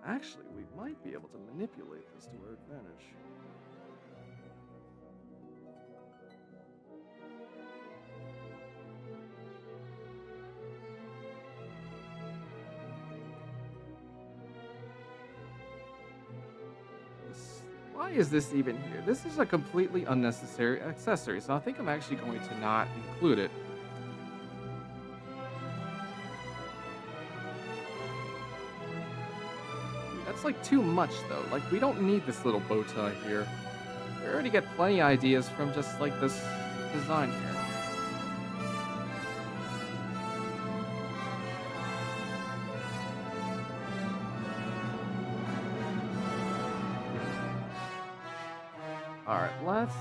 Actually, we might be able to manipulate this to our advantage. Why is this even here? This is a completely unnecessary accessory, so I think I'm actually going to not include it. That's like too much though. Like we don't need this little bow tie here. We already get plenty of ideas from just like this design here. Alright, let's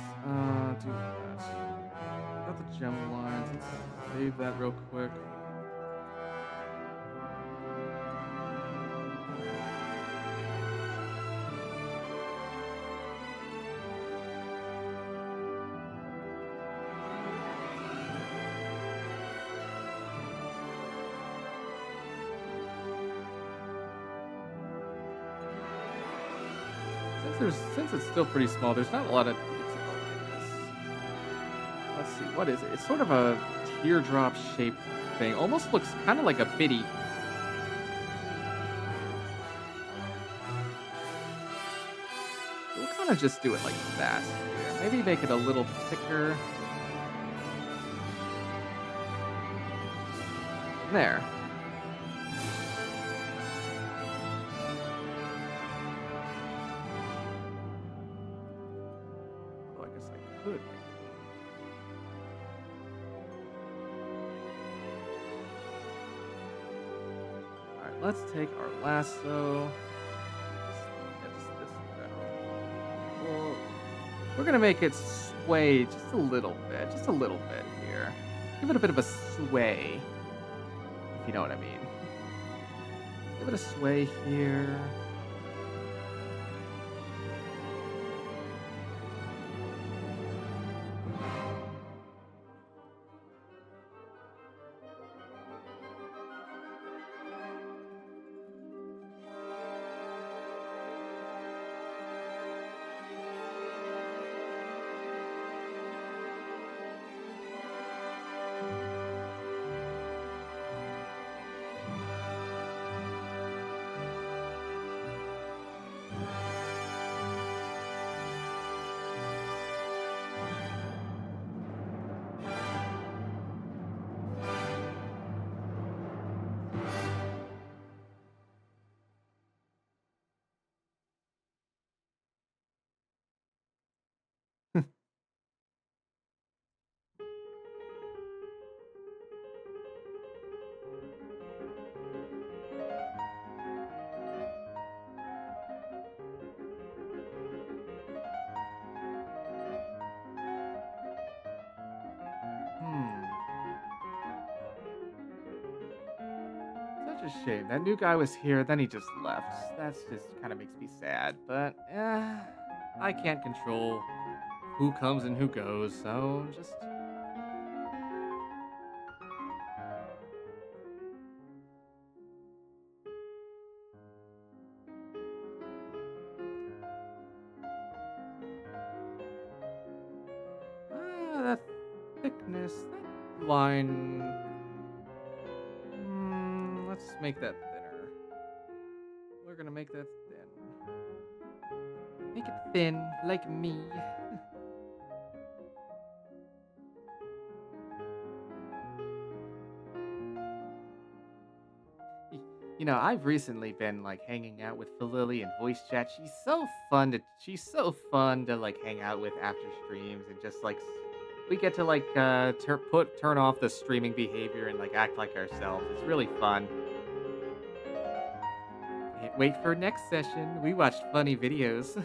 do that. Got the gem lines. Let's save that real quick. Since it's still pretty small, there's not a lot of detail in this. Let's see, what is it? It's sort of a teardrop shaped thing. Almost looks kind of like a biddy. We'll kind of just do it like that here. Maybe make it a little thicker. There. Well, I guess I could make it. All right, let's take our lasso. Just this in general. We're gonna make it sway just a little bit here. Give it a bit of a sway, if you know what I mean. Give it a sway here. Hmm. Such a shame. That new guy was here, then he just left. That's just kind of makes me sad. But I can't control who comes and who goes, so just that thickness, that line. Let's make that thinner. We're gonna make that thin. Make it thin, like me. Y- I've recently been like hanging out with Philily in voice chat. She's so fun to like hang out with after streams and just like we get to like turn off the streaming behavior and like act like ourselves. It's really fun. Can't wait for next session. We watched funny videos.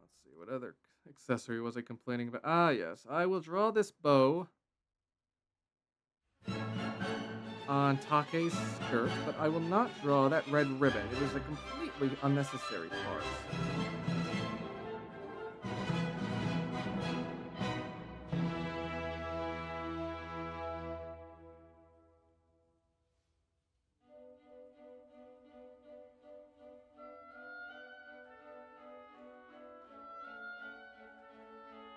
Let's see, what other accessory was I complaining about? Ah, yes. I will draw this bow on Take's skirt, but I will not draw that red ribbon. It is a completely unnecessary part.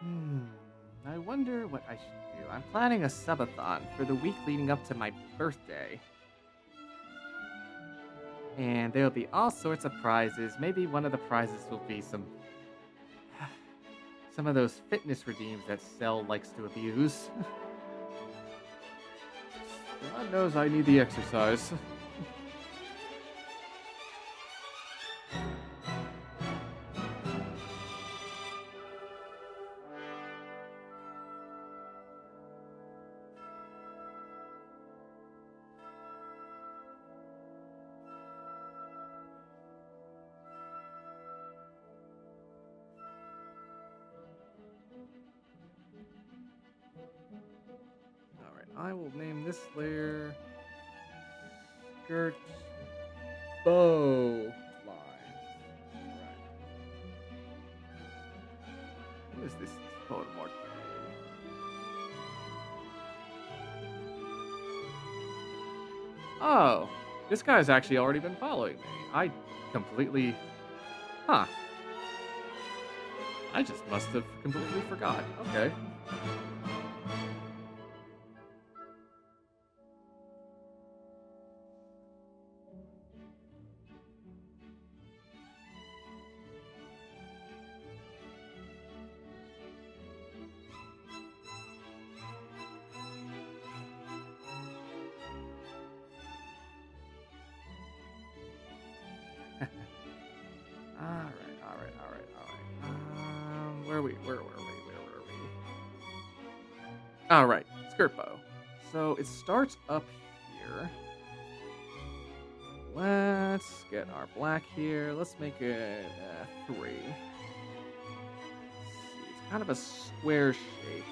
Hmm. I wonder what I should do. I'm planning a subathon for the week leading up to my birthday. And there'll be all sorts of prizes. Maybe one of the prizes will be some of those fitness redeems that Cell likes to abuse. God knows I need the exercise. I will name this layer skirt bow line. Alright. Who is this Voldemort? Oh, this guy's actually already been following me. I completely... Huh. I just must have completely forgot. Okay. Alright. Where were we? Alright, skirt bow. So it starts up here. Let's get our black here. Let's make it 3. Let's see, it's kind of a square shape.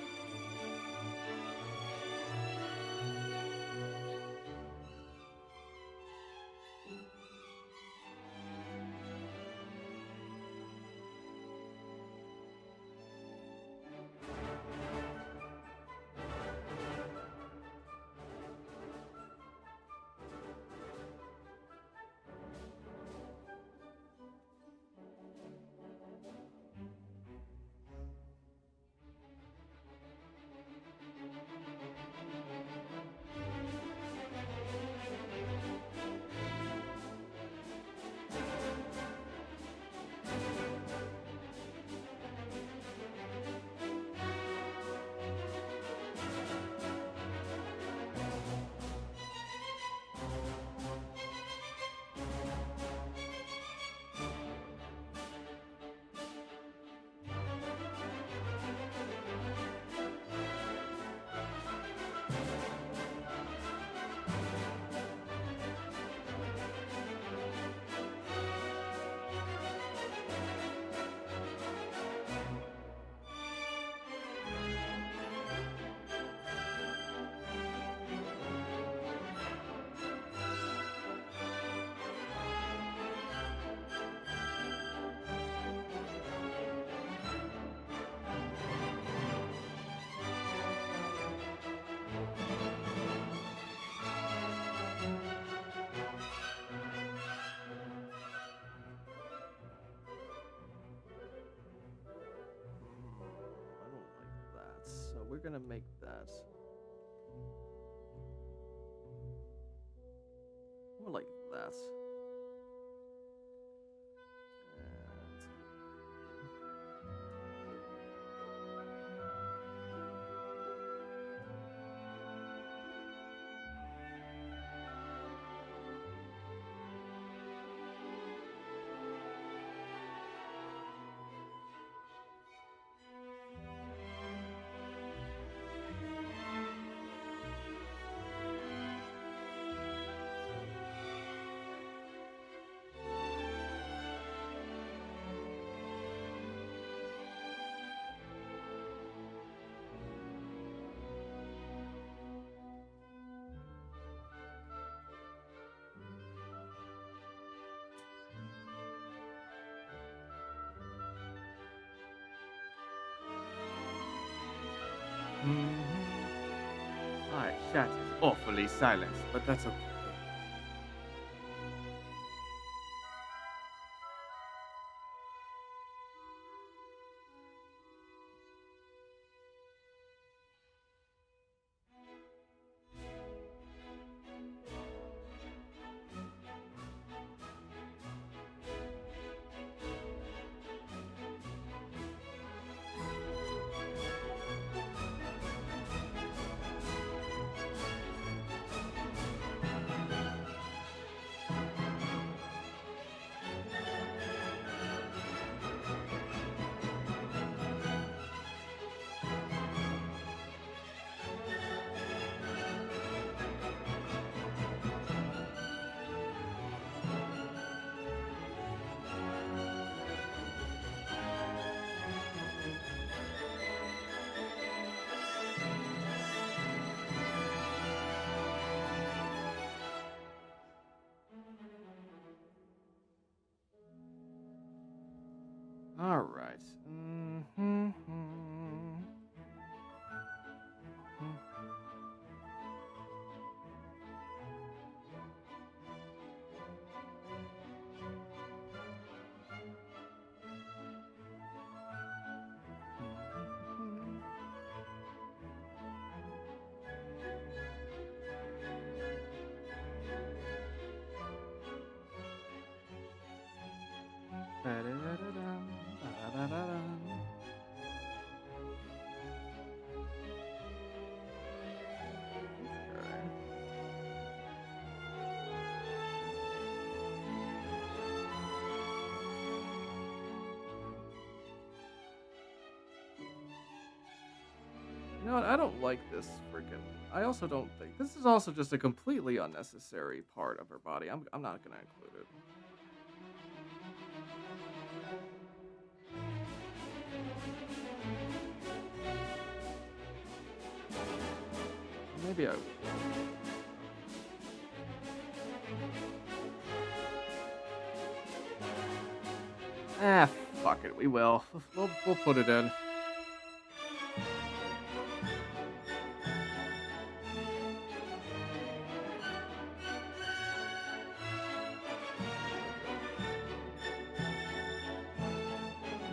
I don't like that. So we're gonna make that more like that. Alright, chat is awfully silent, but that's okay. All right. Mhm. Ba-da-da-da-dum, ba-da-da-dum. Okay. You know what? I don't like this freaking. I also don't think this is also just a completely unnecessary part of her body. I'm not gonna include it. Maybe I. Ah, fuck it. We will. We'll put it in.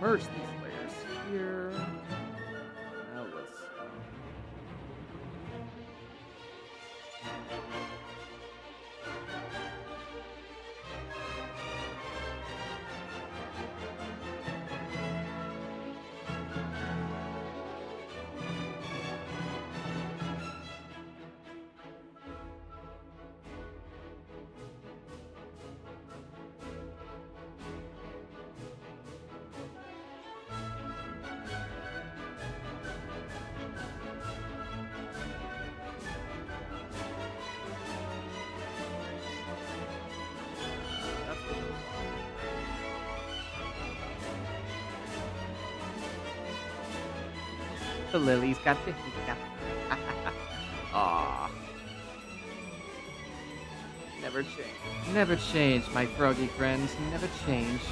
Merge these layers here. Now let's. That's what we want. The lily's got the hiccup. Aw. Never change. Never change, my froggy friends. Never change.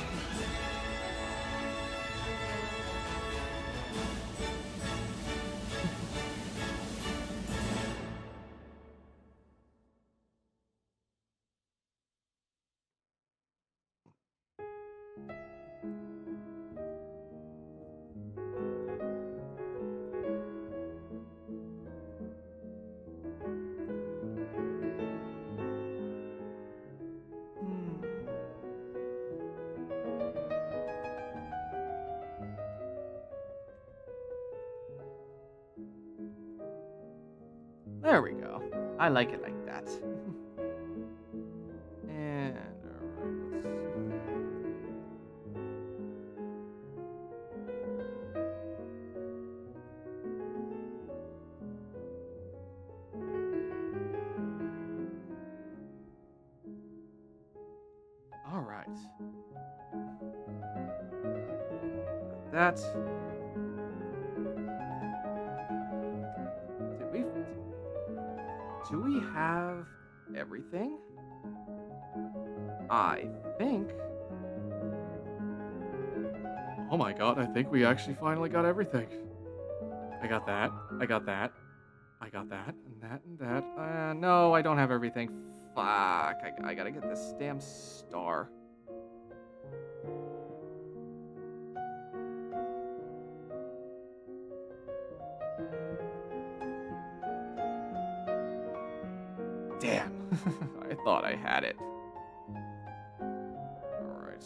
Hmm. There we go. I like it like that. And all right. That. Did we? Do we have everything? I think. Oh my god! I think we actually finally got everything. I got that. I got that. I got that and that and that. No, I don't have everything. Fuck! I gotta get this damn star. Damn. I thought I had it. Alright.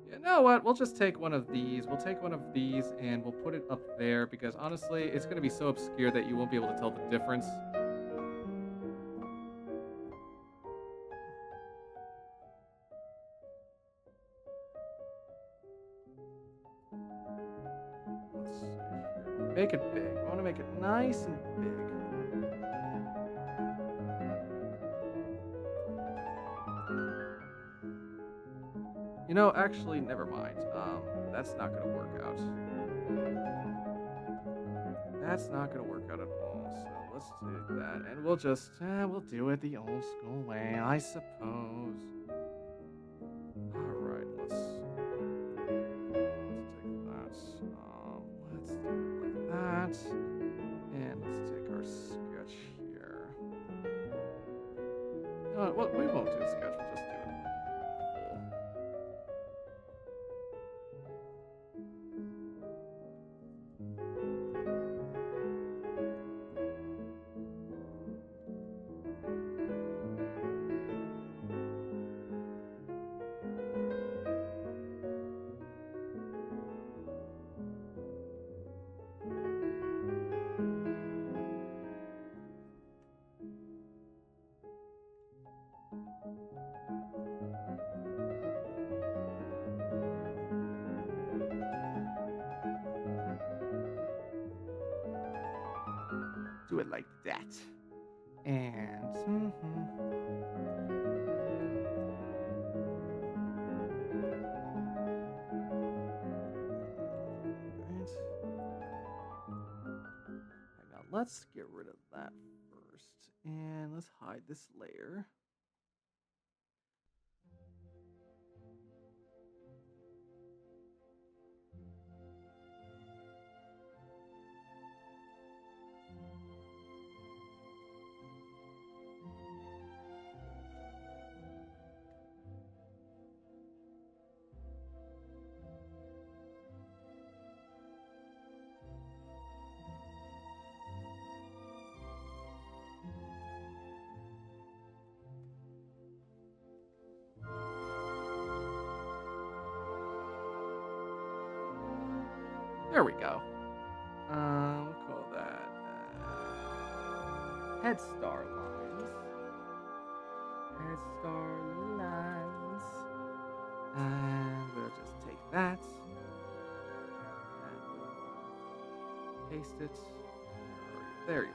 You know what? We'll just take one of these. We'll take one of these and we'll put it up there because honestly, it's going to be so obscure that you won't be able to tell the difference. Let's see here. Make it big. I want to make it nice and big. You know, actually, never mind. That's not gonna work out. That's not gonna work out at all. So let's do that, and we'll just we'll do it the old school way, I suppose. All right, let's take that. Let's do it like that, and let's take our sketch here. Well, we won't do a sketch. We'll just do it full. Do it like that, and right. Now let's get rid of that first, and let's hide this layer. There we go. We'll call that head star lines. Head star lines. And we'll just take that. And we'll paste it. There you are.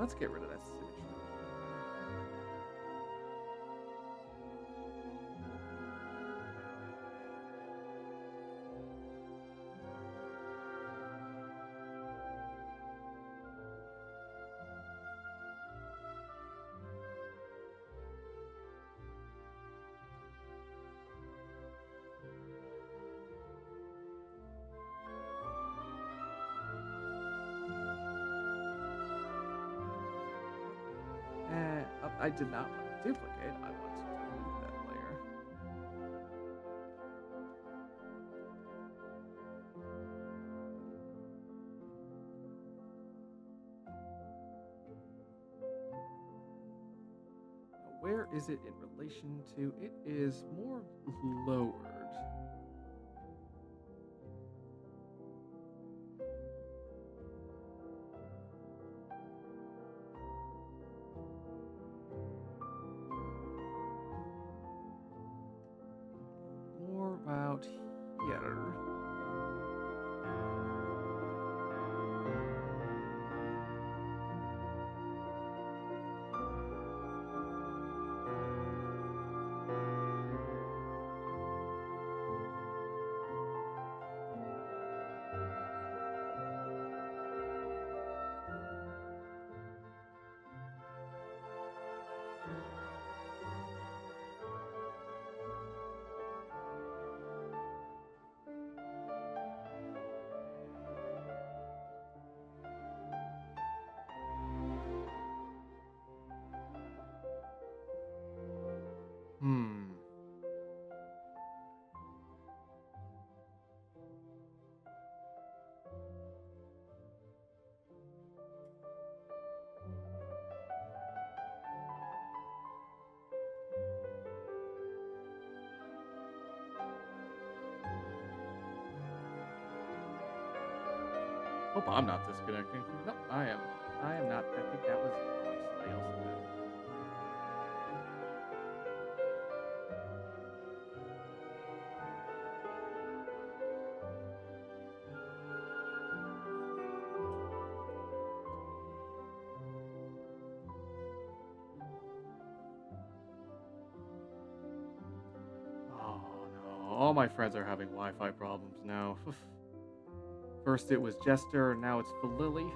Let's get rid of that symmetry. I did not want to duplicate. I want to delete that layer. Now, where is it in relation to? It is more lowered. About here. Hmm. Hope I'm not disconnecting. No, I am. I am not. I think that was somebody else. Oh no! All my friends are having Wi-Fi problems now. First it was Jester, now it's Lily.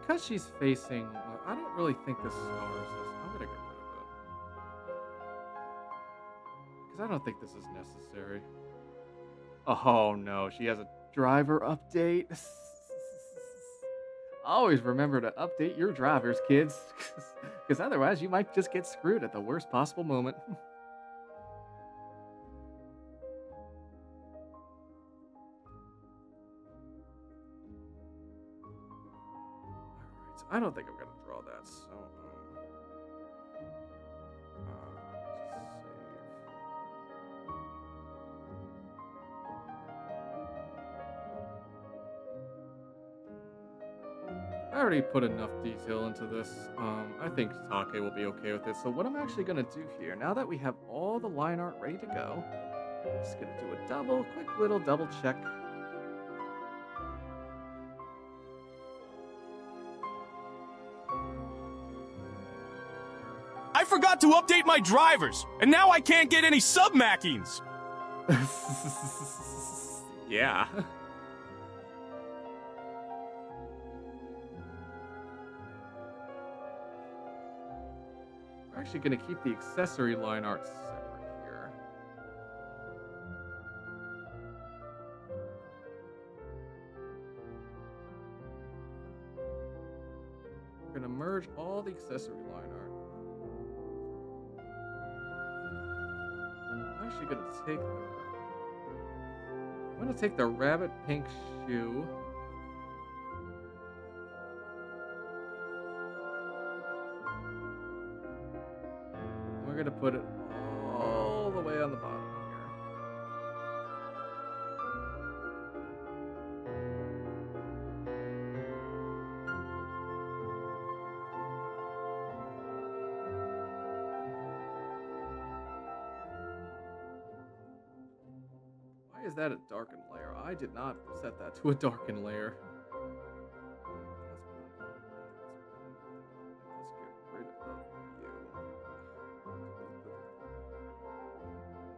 because she's facing, well, I don't really think this stars this. I'm gonna get rid of it because I don't think this is necessary. Oh no, she has a driver update. Always remember to update your drivers, kids, because otherwise you might just get screwed at the worst possible moment. Alright, so I don't think I'm gonna draw that, so I already put enough detail into this. I think Take will be okay with it. So what I'm actually gonna do here, now that we have all the line art ready to go, I'm just gonna do a quick little double check. I forgot to update my drivers, and now I can't get any sub-mackings. Yeah. We're actually gonna keep the accessory line art separate here. We're gonna merge all the accessory line art. I'm actually gonna take the rabbit pink shoe. And we're gonna put it all the way on the bottom here. Why is that a darkened layer? I did not set that to a darkened layer.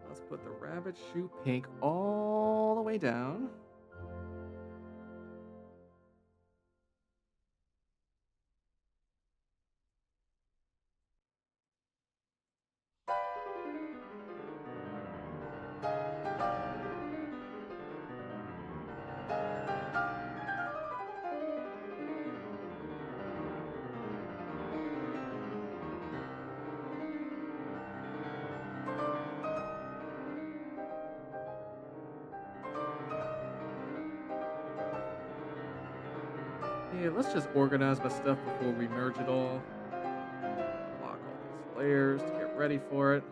Let's put the rabbit shoe pink all the way down. Yeah, let's just organize my stuff before we merge it all. Lock all these layers to get ready for it.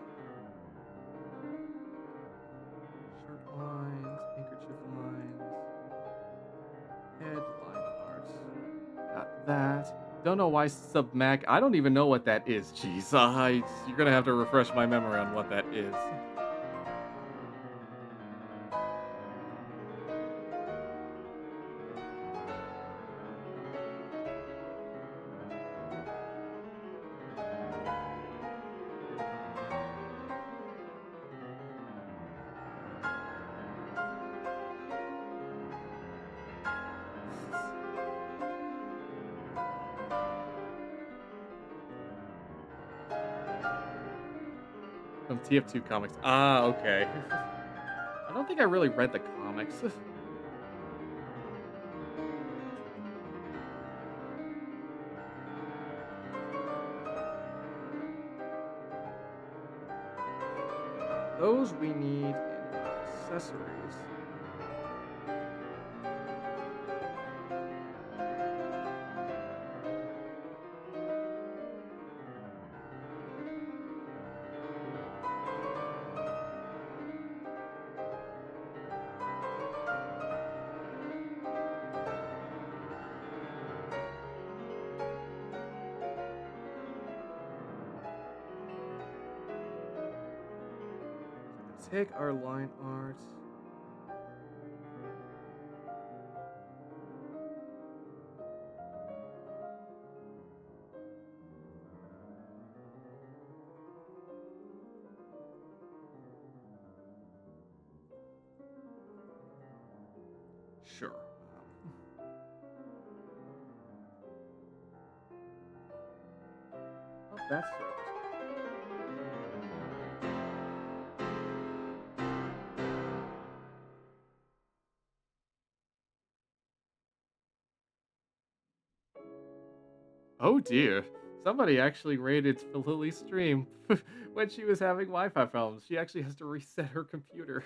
Shirt lines, handkerchief lines, headline art. Got that. Don't know why submac. I don't even know what that is. Jeez, you're gonna have to refresh my memory on what that is. From TF2 comics. Ah, okay. I don't think I really read the comics. Those we need in accessories. Take our line art. Sure. that service. Oh dear. Somebody actually raided Lily's stream when she was having Wi-Fi problems. She actually has to reset her computer.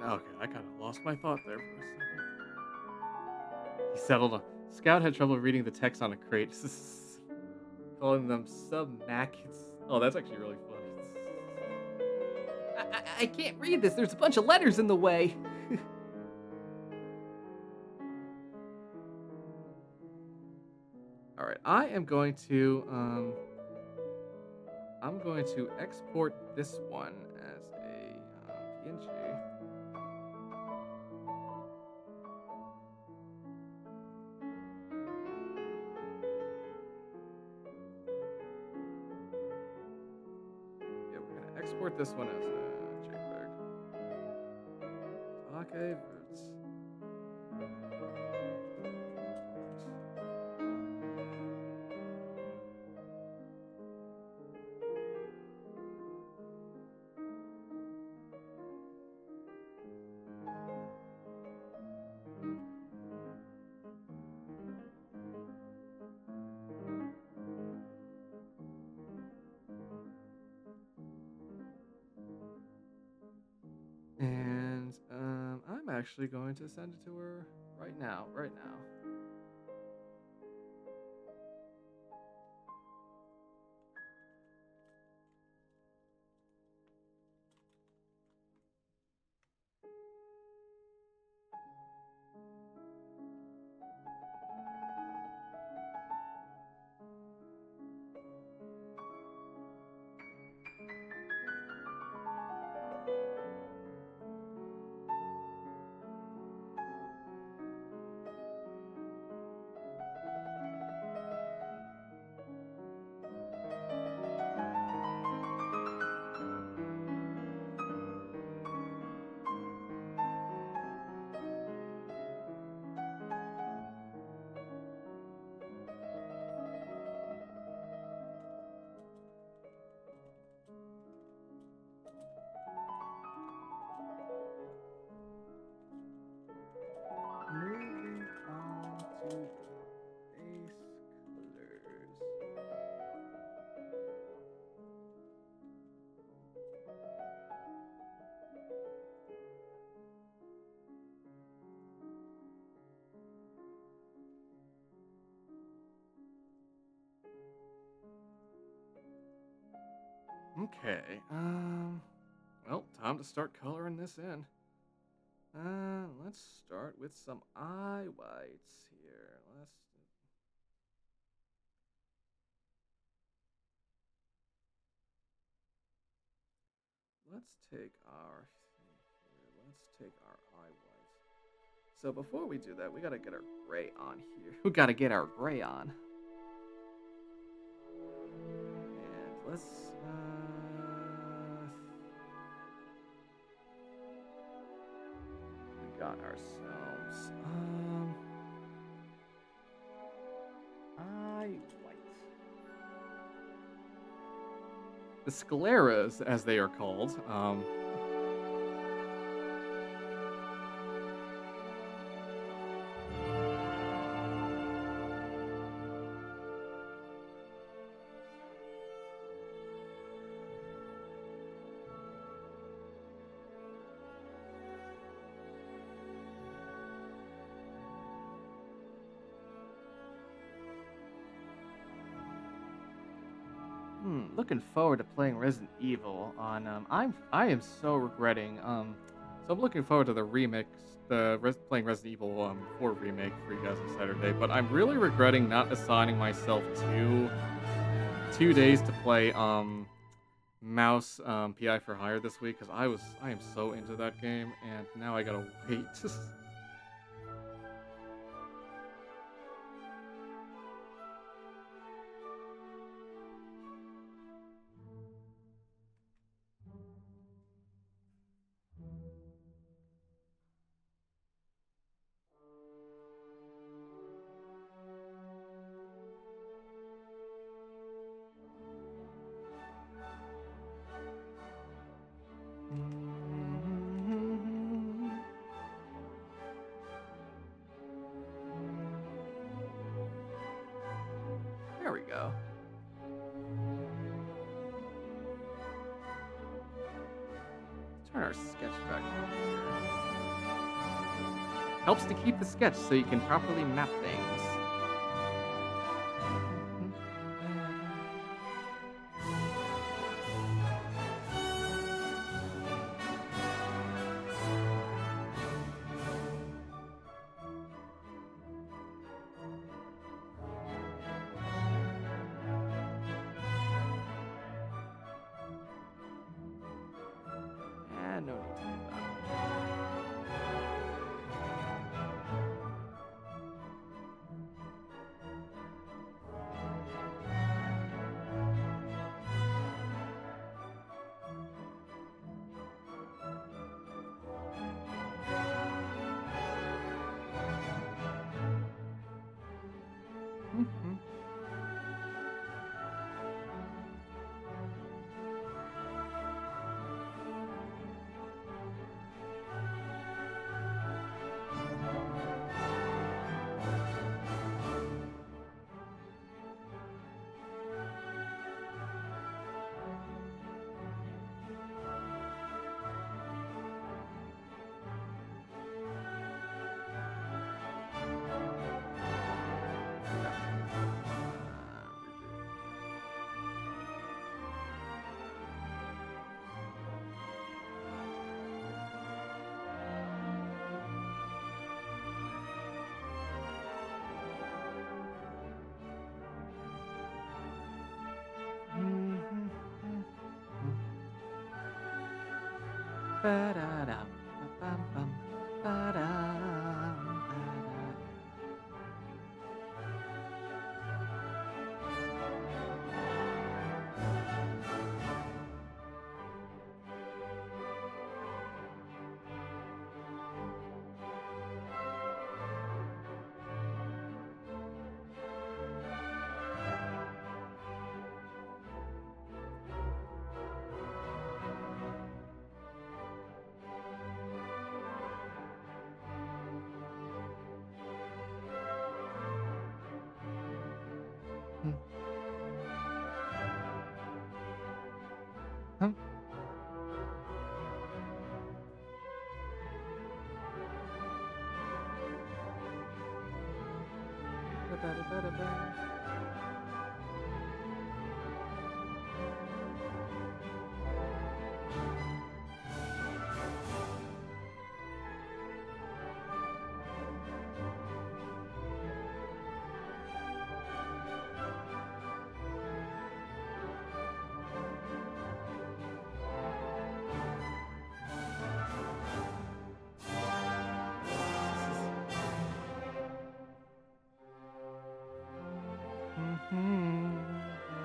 Okay, I kind of lost my thought there for a second. He settled on. Scout had trouble reading the text on a crate, calling them sub-mackets. Oh, that's actually really funny. I can't read this. There's a bunch of letters in the way. All right, I'm going to export this one as a PNG. Yeah, we're gonna export this one as a JPEG. Okay, and I'm actually going to send it to her right now. Right now. Moving on to the base colors. Okay. Well, time to start coloring this in. Let's start with some eye whites here. Let's take our thing here. Let's take our eye whites. So before we do that, we gotta get our gray on here. We gotta get our gray on. And let's we got ourselves eye white. The scleras, as they are called. Looking forward to playing Resident Evil on I am so regretting so I'm looking forward to the remix playing Resident Evil 4 remake for you guys on Saturday, but I'm really regretting not assigning myself 2 days to play Mouse PI for Hire this week cuz I am so into that game and now I got to wait. There we go. Turn our sketch back on here. Helps to keep the sketch so you can properly map things. No need to do that. Ba-da-dum, ba-bum-bum, ba-dum, ba-da. Huh? Ba-da-da-ba-da-ba.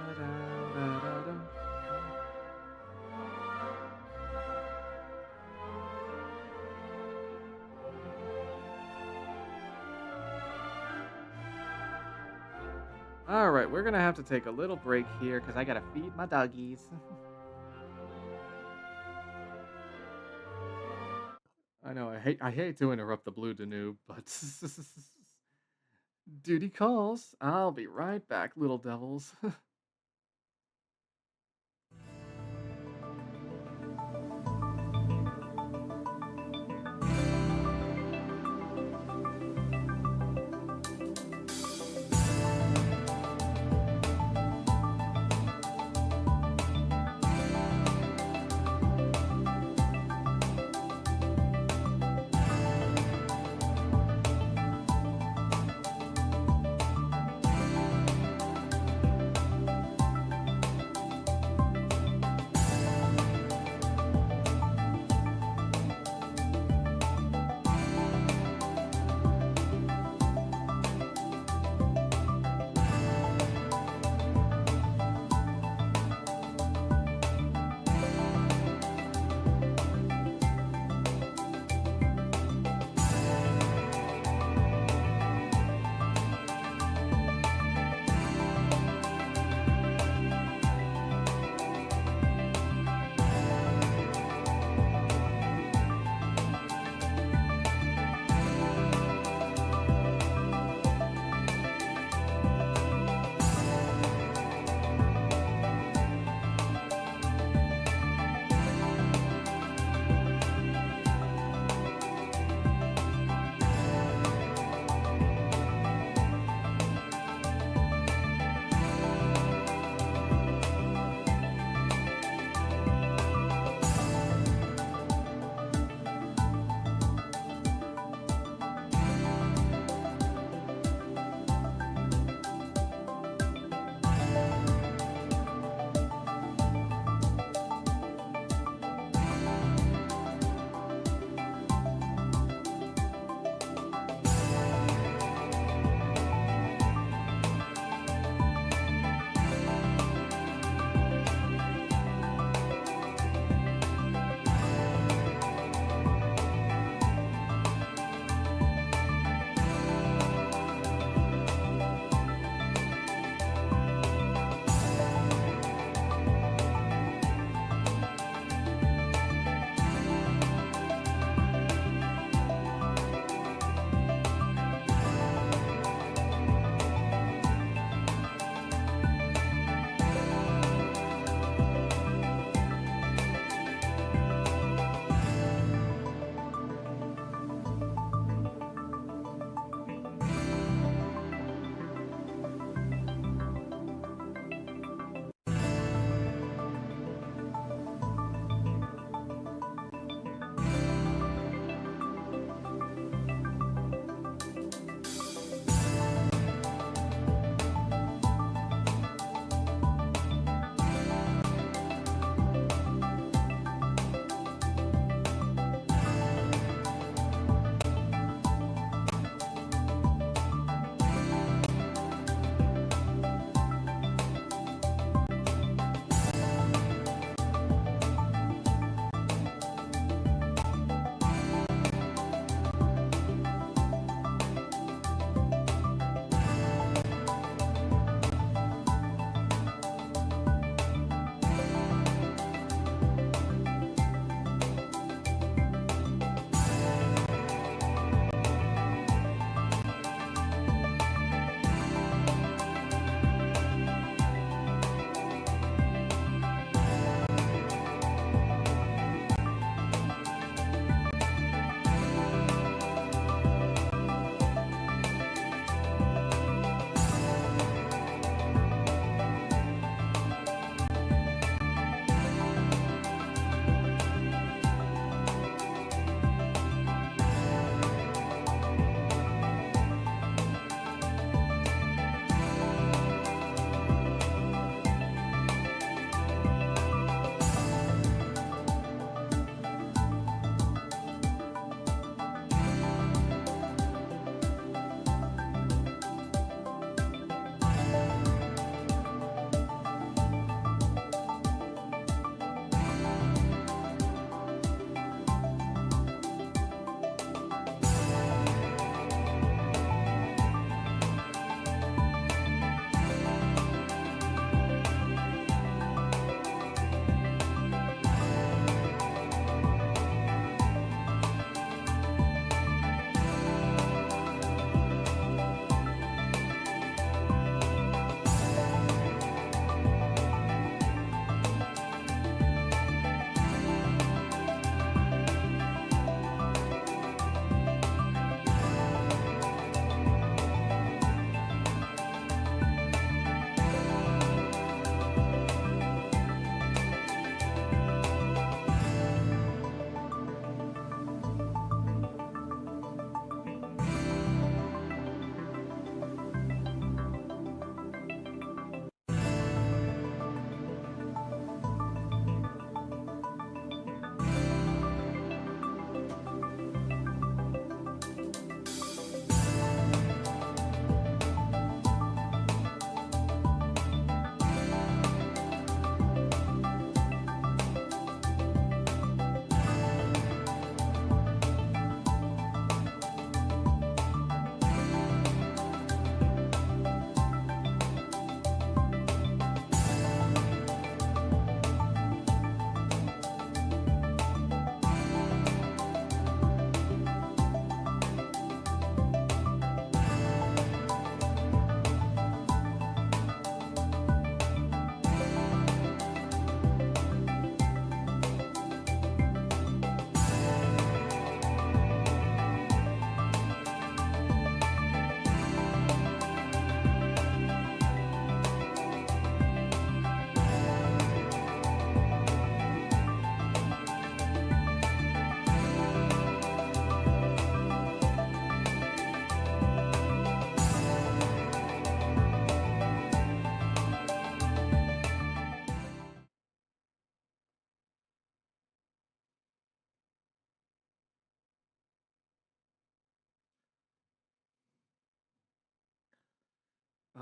Ba-da-ba-da-dum. All right, we're gonna have to take a little break here because I gotta feed my doggies. I know I hate to interrupt the blue Danube, but duty calls. I'll be right back, little devils.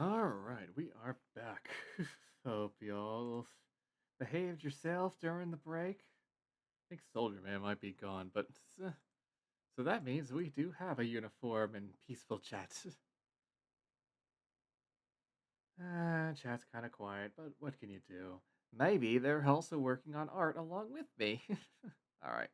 All right, we are back. Hope y'all behaved yourself during the break. I think Soldier Man might be gone, but so that means we do have a uniform and peaceful chat. Chat's kind of quiet, but what can you do? Maybe they're also working on art along with me. All right.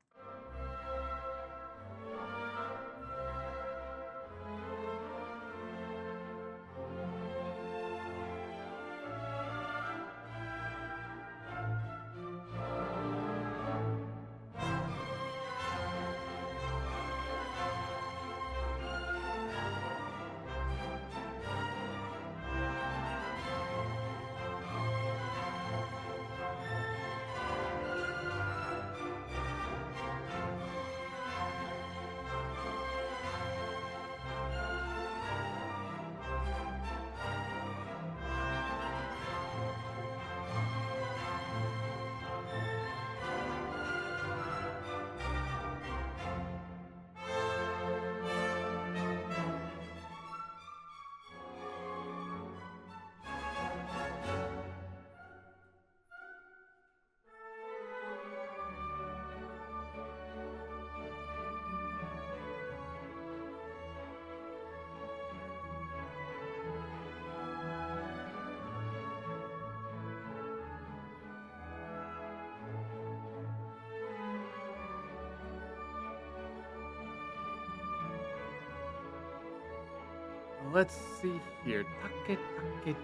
Let's see here. Take, take,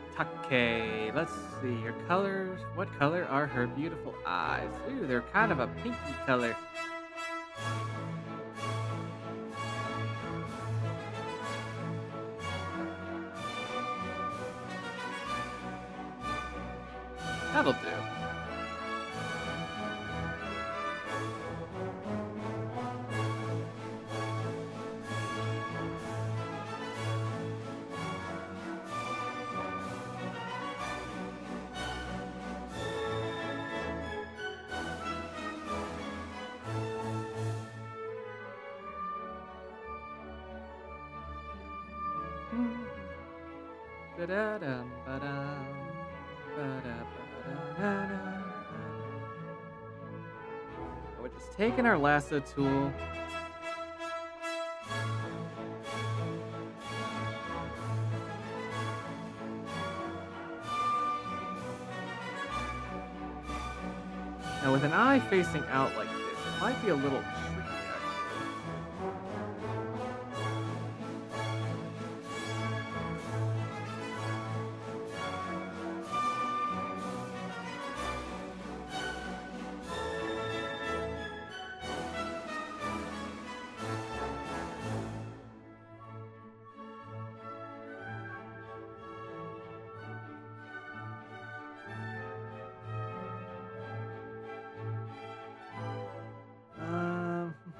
take. Let's see her colors. What color are her beautiful eyes? Ooh, they're kind of a pinky color. That'll do. Da-da-dum, ba-dum, ba-da-ba-da-da-da. We're just taking our lasso tool. Now, with an eye facing out like this, it might be a little tricky, actually.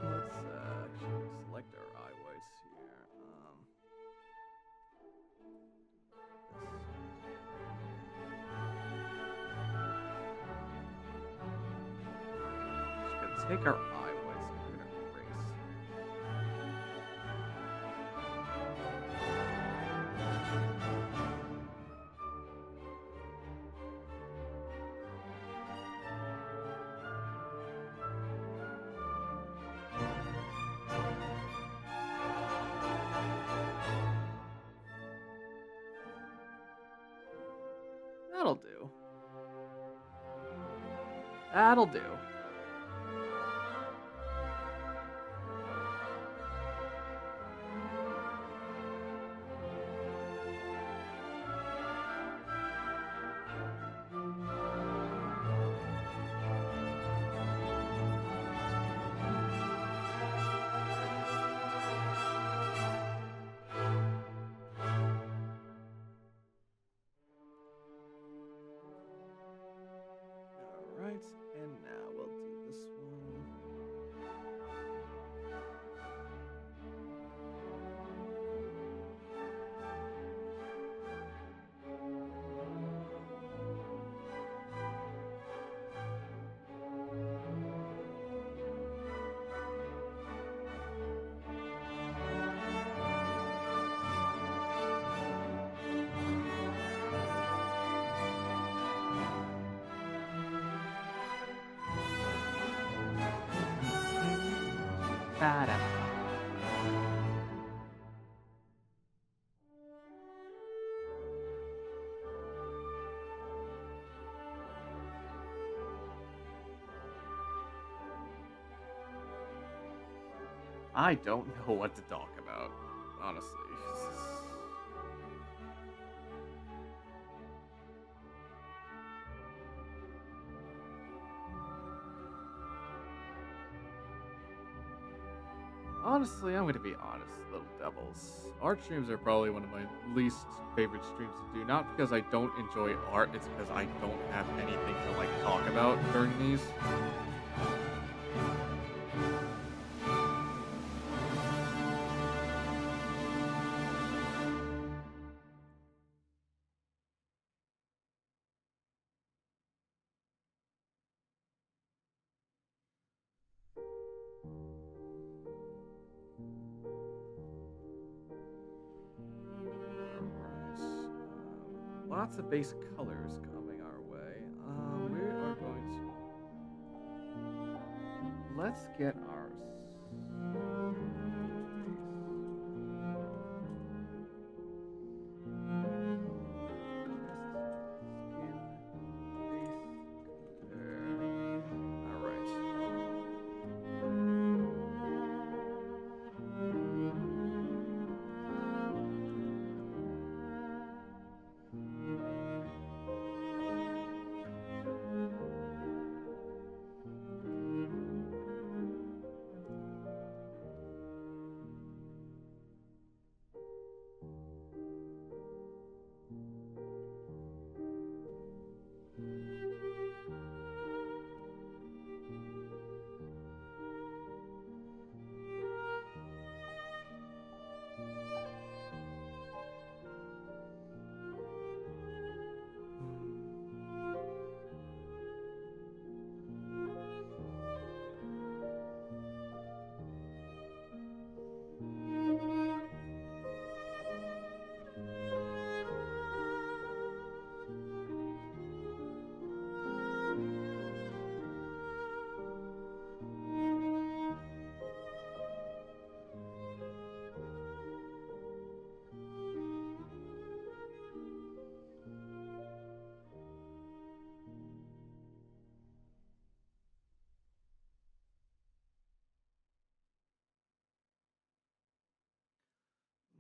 Let's actually select our eye whites here. Just gonna take our eye whites and we're gonna erase. That'll do. That'll do. Alright, and now we'll I don't know what to talk about, honestly. Honestly, I'm going to be honest, little devils. Art streams are probably one of my least favorite streams to do. Not because I don't enjoy art, it's because I don't have anything to like talk about during these. Alright. Lots of base colors coming our way. We are going to. Let's get our. Alright.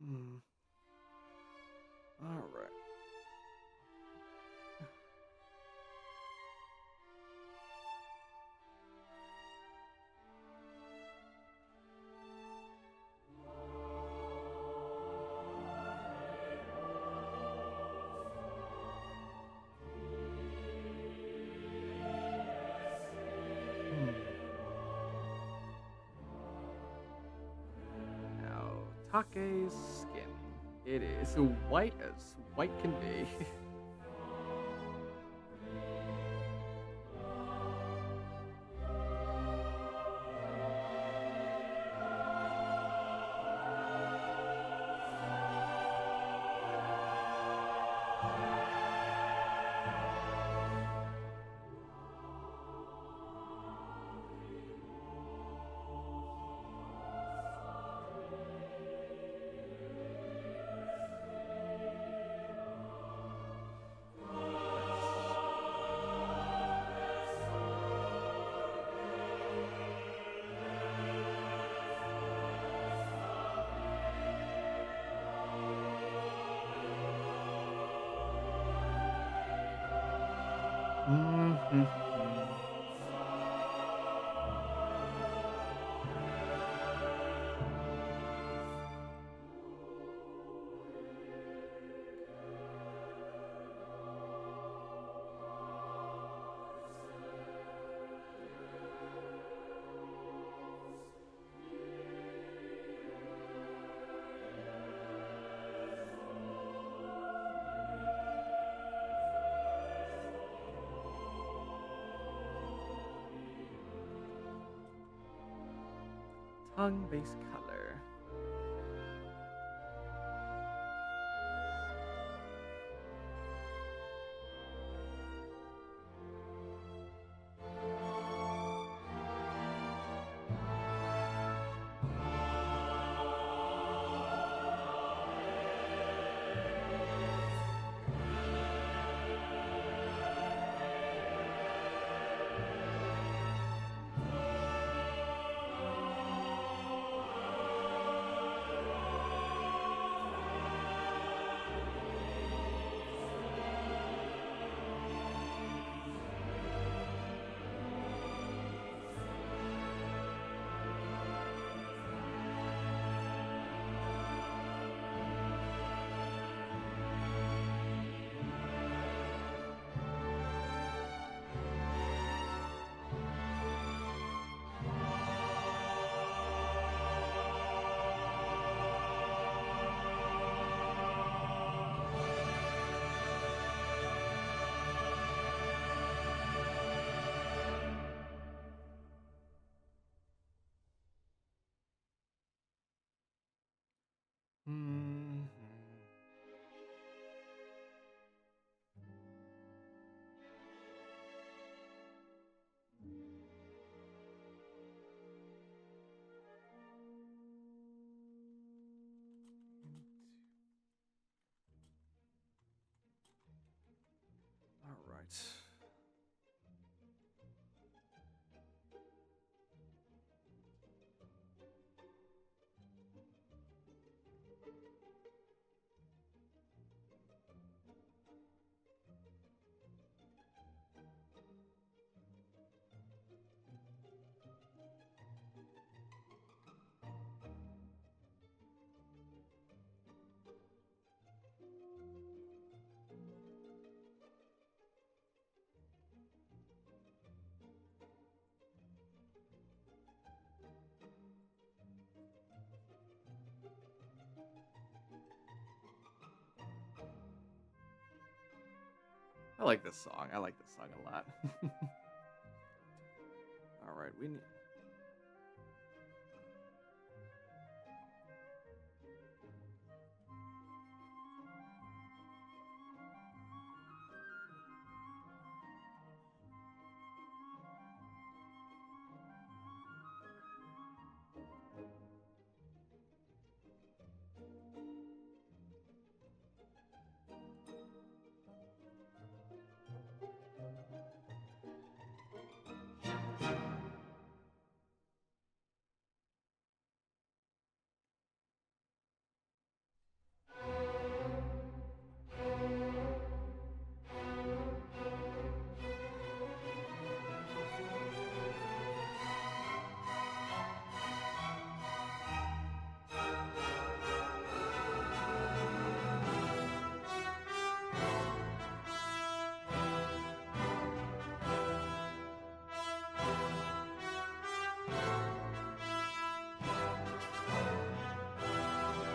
Hmm. All right. Hmm. Now, Take's skin. It is white as white can be. Mhm. Tongue base color. Mhm. All right. I like this song. I like this song a lot. All right, we need.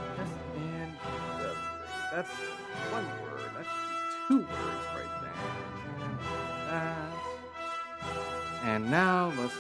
Yes, and the- that's one word. That should be two words right there. And that. And now let's.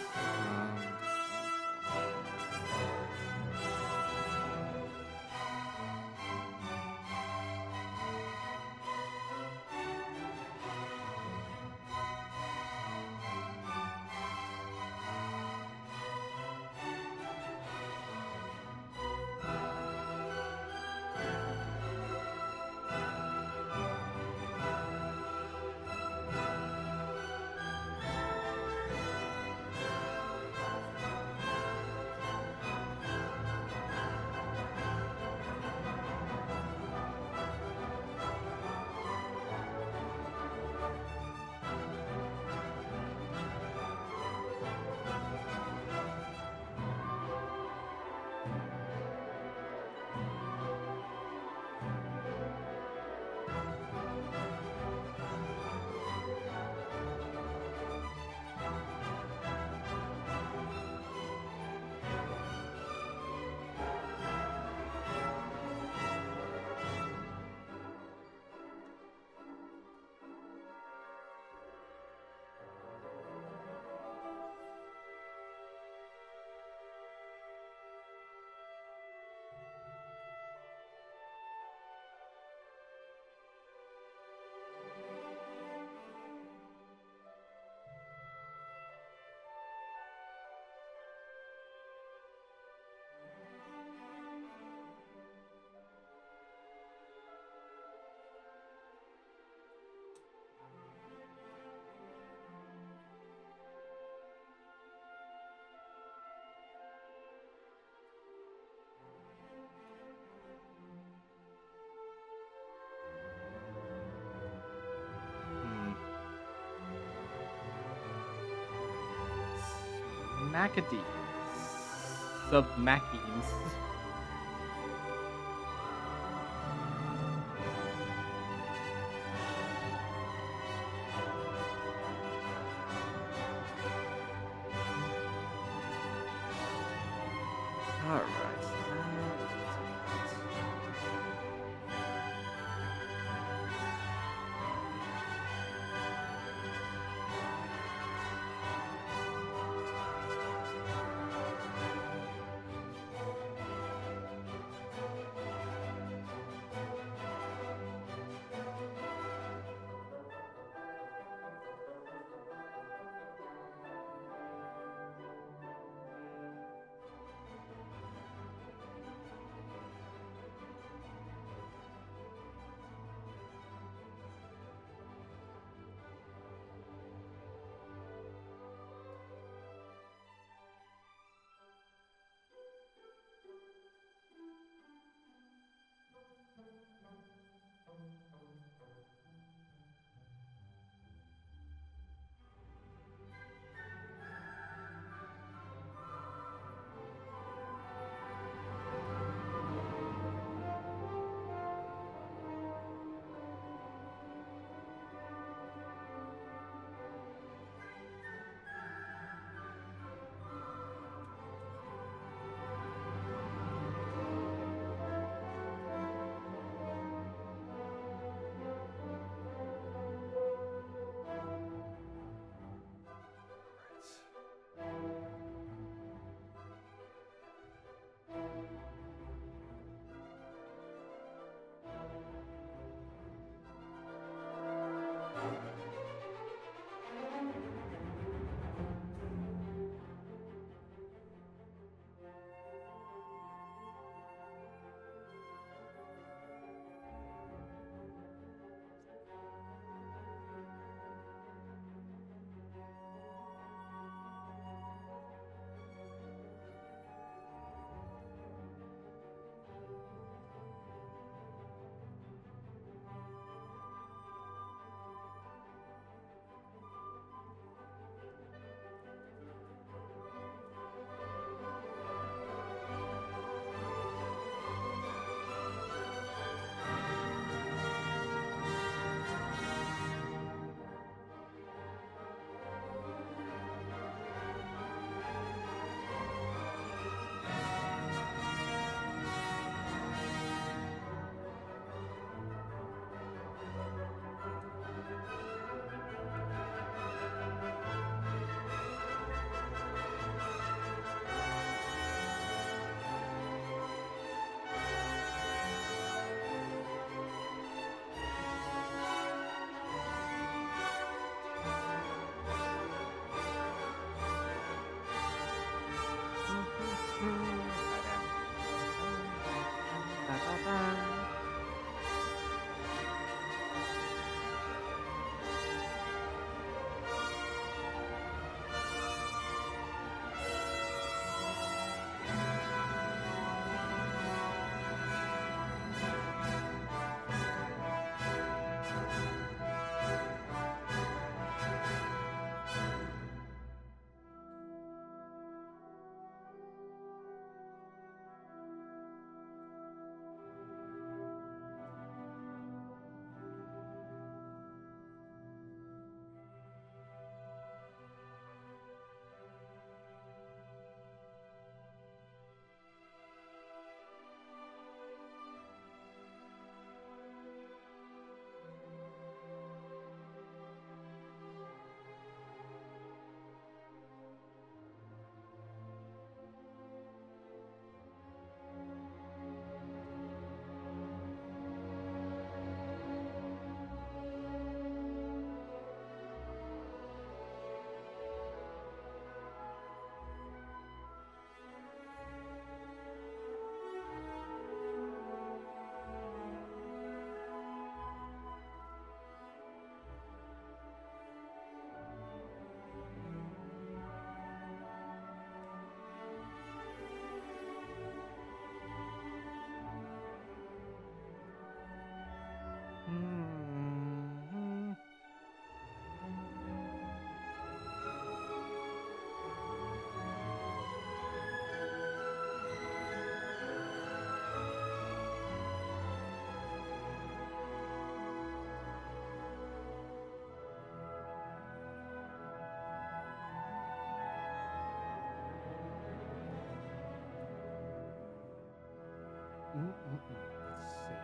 Macadines. Submachines. All right. Let's see.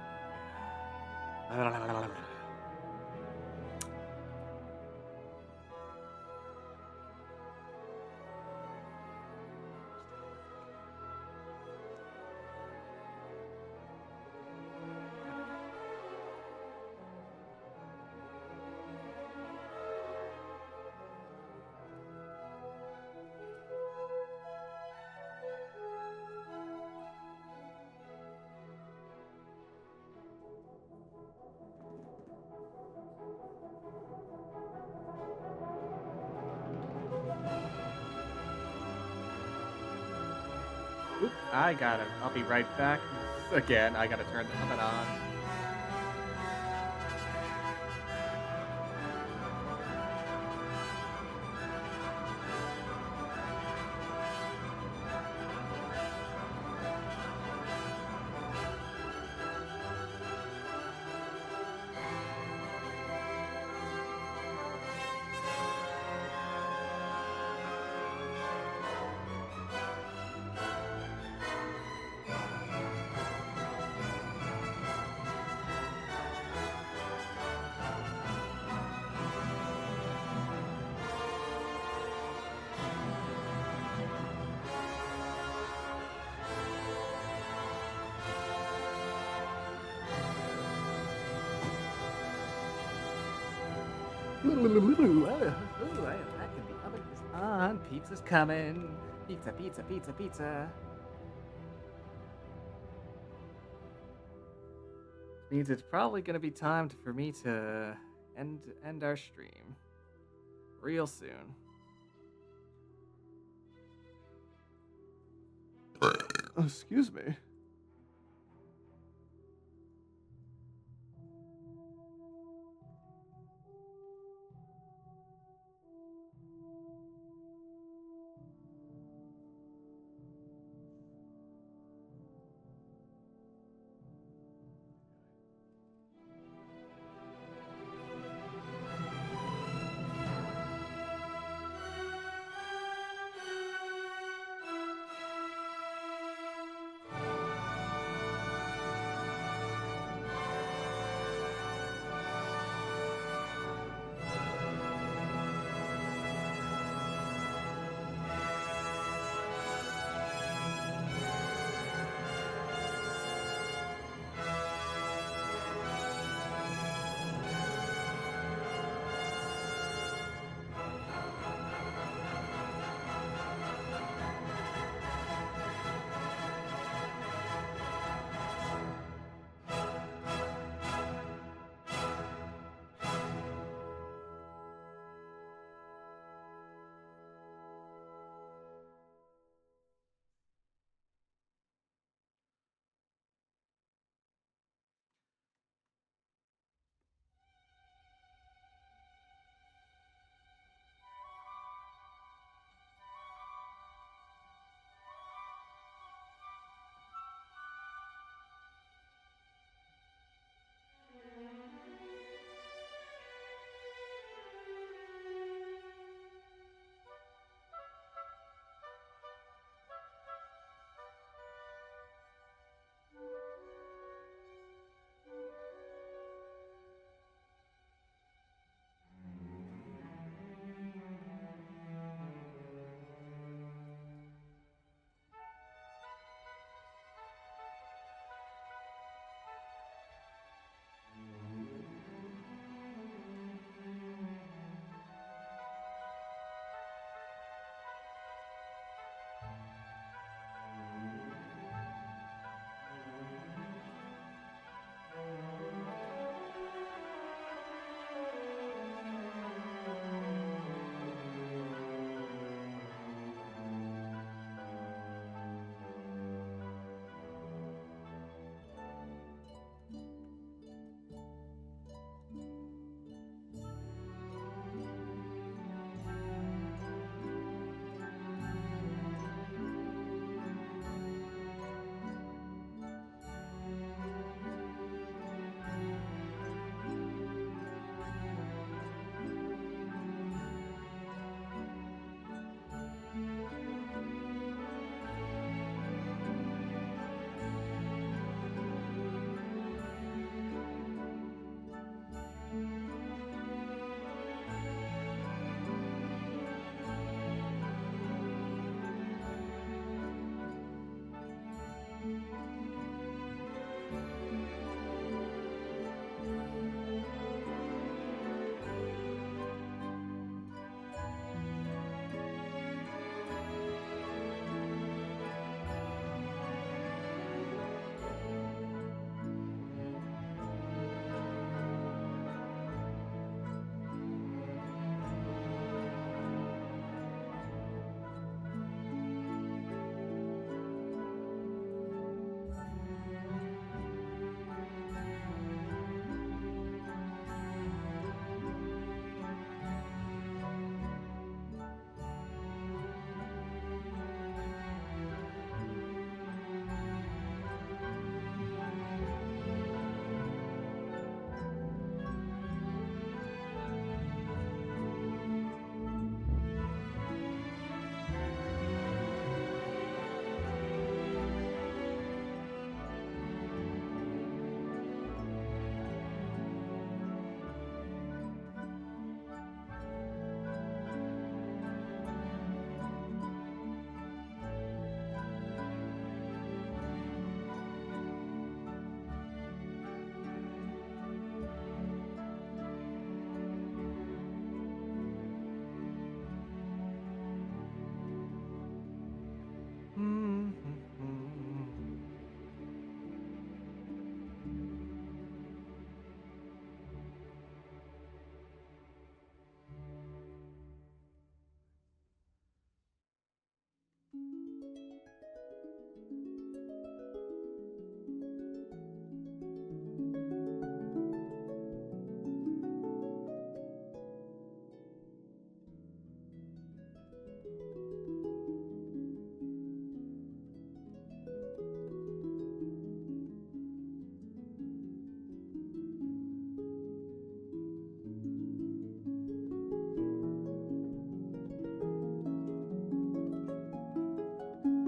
Oop, I'll be right back. Again, I gotta turn the oven on. Back in the oven is on. Pizza's coming. Pizza, pizza, pizza, pizza. Means it's probably gonna be time for me to end our stream real soon. Excuse me.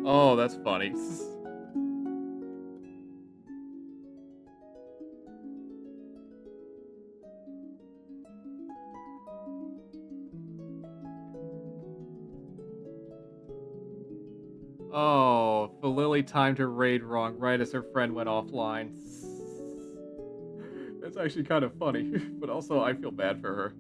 Oh, that's funny. Oh, the Lily timed her raid wrong right as her friend went offline. That's actually kind of funny, but also I feel bad for her.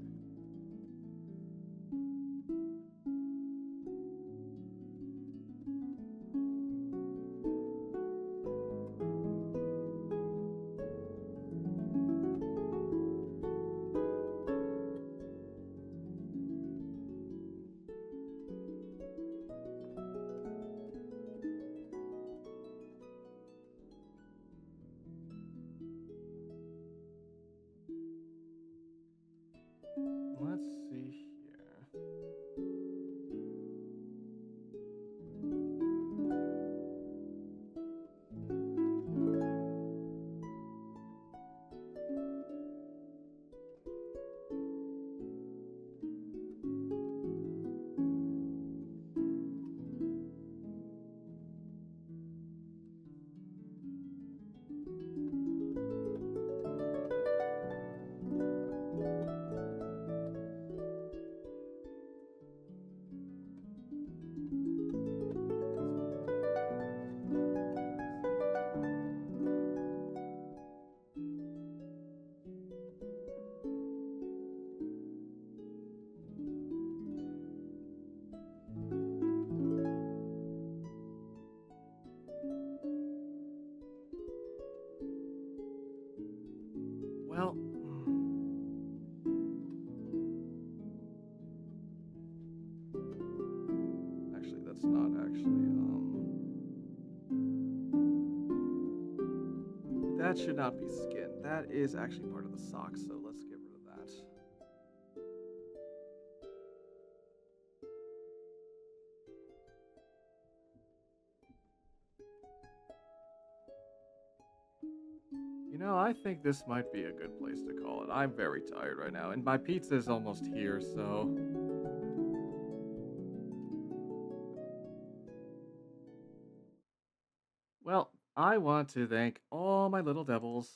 Let's see here. Well, actually, that's not actually. That should not be skin. That is actually part of the sock, so let's get rid of that. You know, I think this might be a good place to call it. I'm very tired right now, and my pizza is almost here, so. Well, I want to thank all my little devils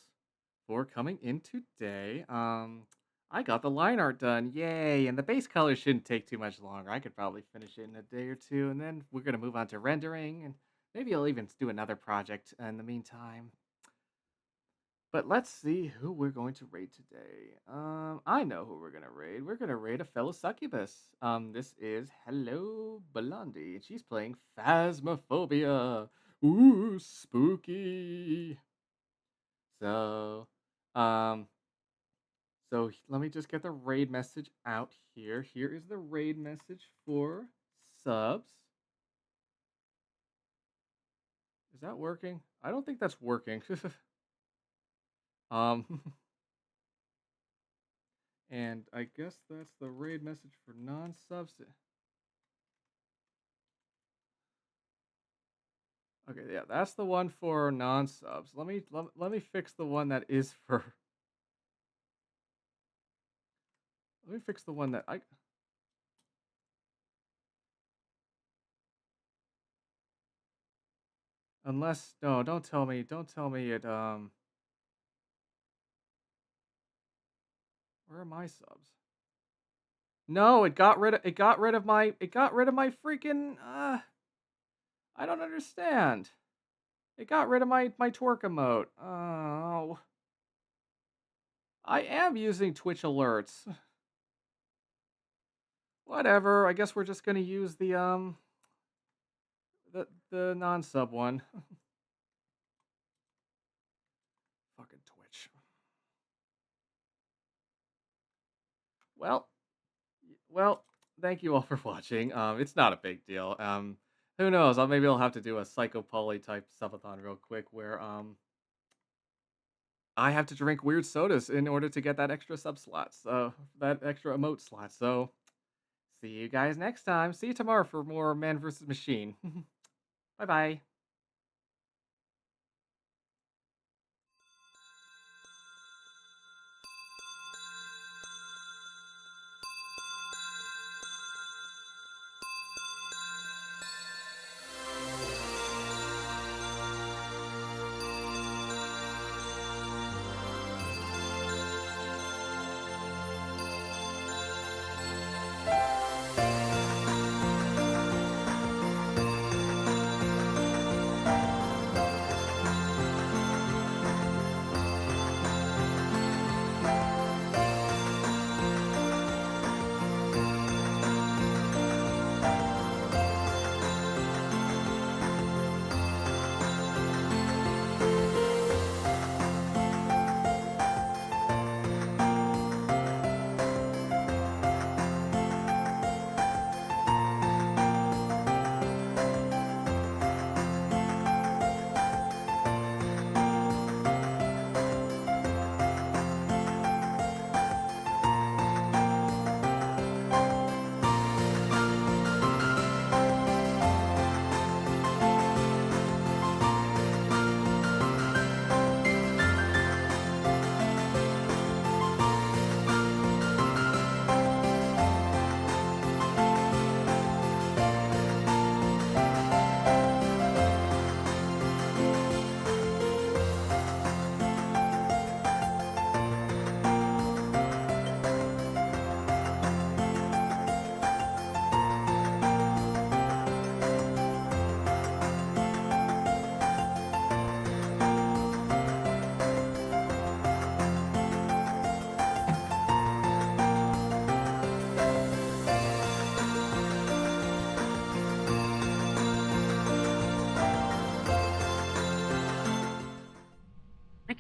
for coming in today. I got the line art done, yay! And the base color shouldn't take too much longer. I could probably finish it in a day or two, and then we're gonna move on to rendering, and maybe I'll even do another project in the meantime. But let's see who we're going to raid today. I know who we're gonna raid. We're gonna raid a fellow succubus. This is Hello Blondie, and she's playing Phasmophobia. Ooh, spooky. So, um, let me just get the raid message out here. Here is the raid message for subs. Is that working? I don't think that's working. um, and I guess that's the raid message for non-subs. Okay, yeah, that's the one for non-subs. Let me fix the one that is for. Let me fix the one that I. Unless no, don't tell me it. Where are my subs? No, it got rid of my freaking. I don't understand. It got rid of my twerk emote. Oh, I am using Twitch alerts. Whatever. I guess we're just gonna use the non-sub one. Fucking Twitch. Well, well, thank you all for watching. It's not a big deal. Who knows? Maybe I'll have to do a Psycho Poly type subathon real quick where I have to drink weird sodas in order to get that extra sub slot, so that extra emote slot. So see you guys next time. See you tomorrow for more Man vs. Machine. Bye bye.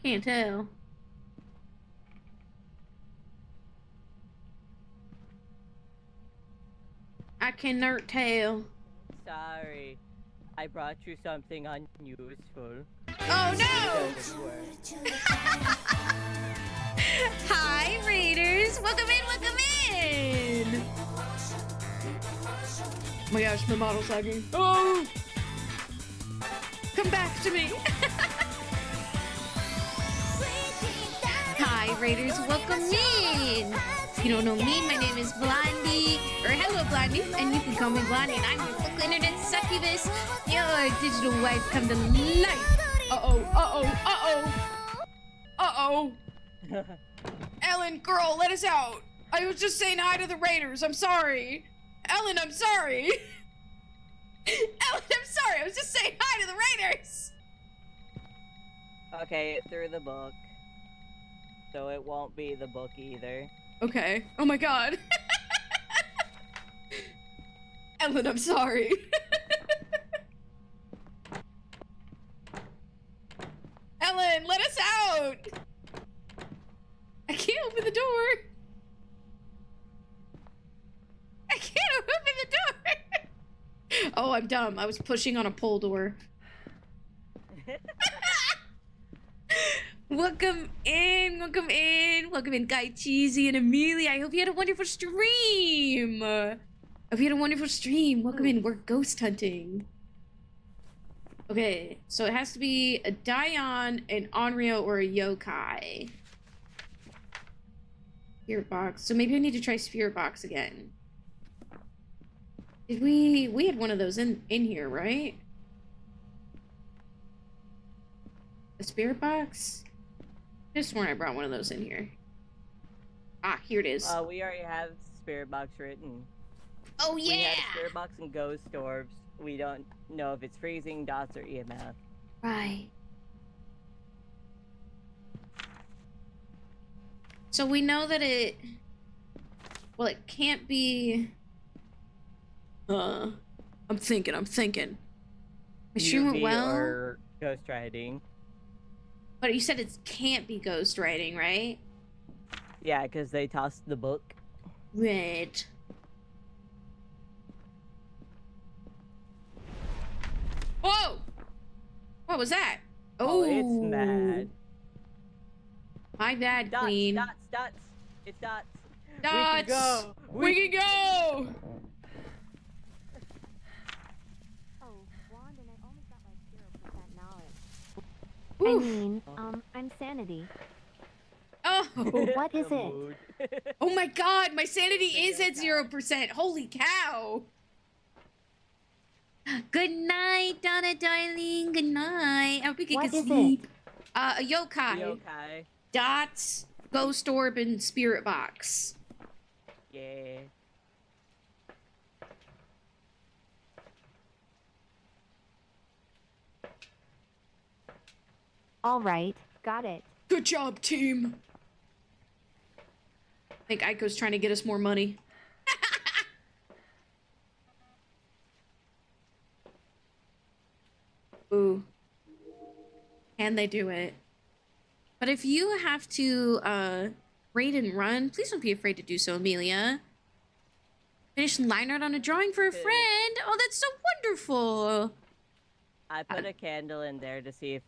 can't tell. I cannot tell. Sorry. I brought you something unuseful. Oh no! Doesn't work. Hi, Raiders! Welcome in, welcome in! Oh my gosh, my model's lagging. Oh! Come back to me! Hi, Raiders, welcome in! If you don't know me, my name is Blondie, or hello Blondie, and you can call me Blondie, and I'm your local internet succubus, your digital wife come to life. Uh-oh, uh-oh, uh-oh. Uh-oh. Ellen, girl, let us out. I was just saying hi to the Raiders, I'm sorry. Ellen, I'm sorry. Ellen, I'm sorry, I was just saying hi to the Raiders. Okay, it threw the book. So it won't be the book either. Okay. Oh my god. Ellen, I'm sorry. Ellen, let us out! I can't open the door. I can't open the door. Oh, I'm dumb. I was pushing on a pole door. Welcome in, welcome in, welcome in, Guy Cheesy and Amelia. I hope you had a wonderful stream. Hope you had a wonderful stream. Welcome in. We're ghost hunting. Okay, so it has to be a Dion, an Onryo, or a Yokai. Spirit box. So maybe I need to try Spirit box again. Did we had one of those in here, right? A spirit box? I just sworn I brought one of those in here. Ah, here it is. We already have Spirit Box written. Oh yeah! We have Spirit Box and Ghost Orbs. We don't know if it's freezing, dots, or EMF. Right. So we know that it... Well, it can't be... I'm thinking. My stream went UV well. or Ghost Riding. But you said it can't be ghost writing, right? Yeah, because they tossed the book. Red. Whoa! What was that? Oh, it's mad. My bad, Dots, queen. dots. It's dots. Dots! We can go! We can go! I mean, I'm sanity. Oh! What is it? Oh my god, my sanity is at 0%. Holy cow! Good night, Donna darling. Good night. I hope you can What is sleep. A yokai. Yokai. Dots, ghost orb, and spirit box. Yeah. All right, got it. Good job, team. I think Aiko's trying to get us more money. Ooh. Can they do it? But if you have to raid and run, please don't be afraid to do so, Amelia. Finish line art on a drawing for a friend. Oh, that's so wonderful. I put a candle in there to see if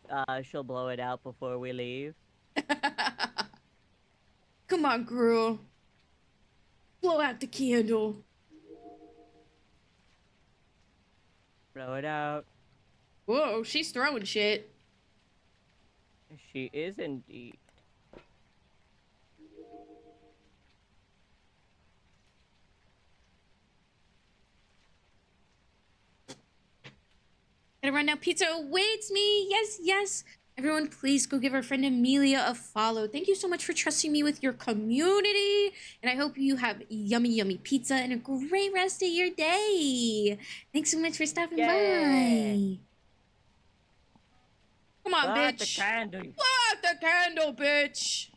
she'll blow it out before we leave. Come on, girl. Blow out the candle. Blow it out. Whoa, she's throwing shit. She is indeed. Gotta run now. Pizza awaits me. Yes, yes. Everyone, please go give our friend Amelia a follow. Thank you so much for trusting me with your community. And I hope you have yummy, yummy pizza and a great rest of your day. Thanks so much for stopping by. Come on, Blow out bitch. the candle. Blow out the candle, bitch.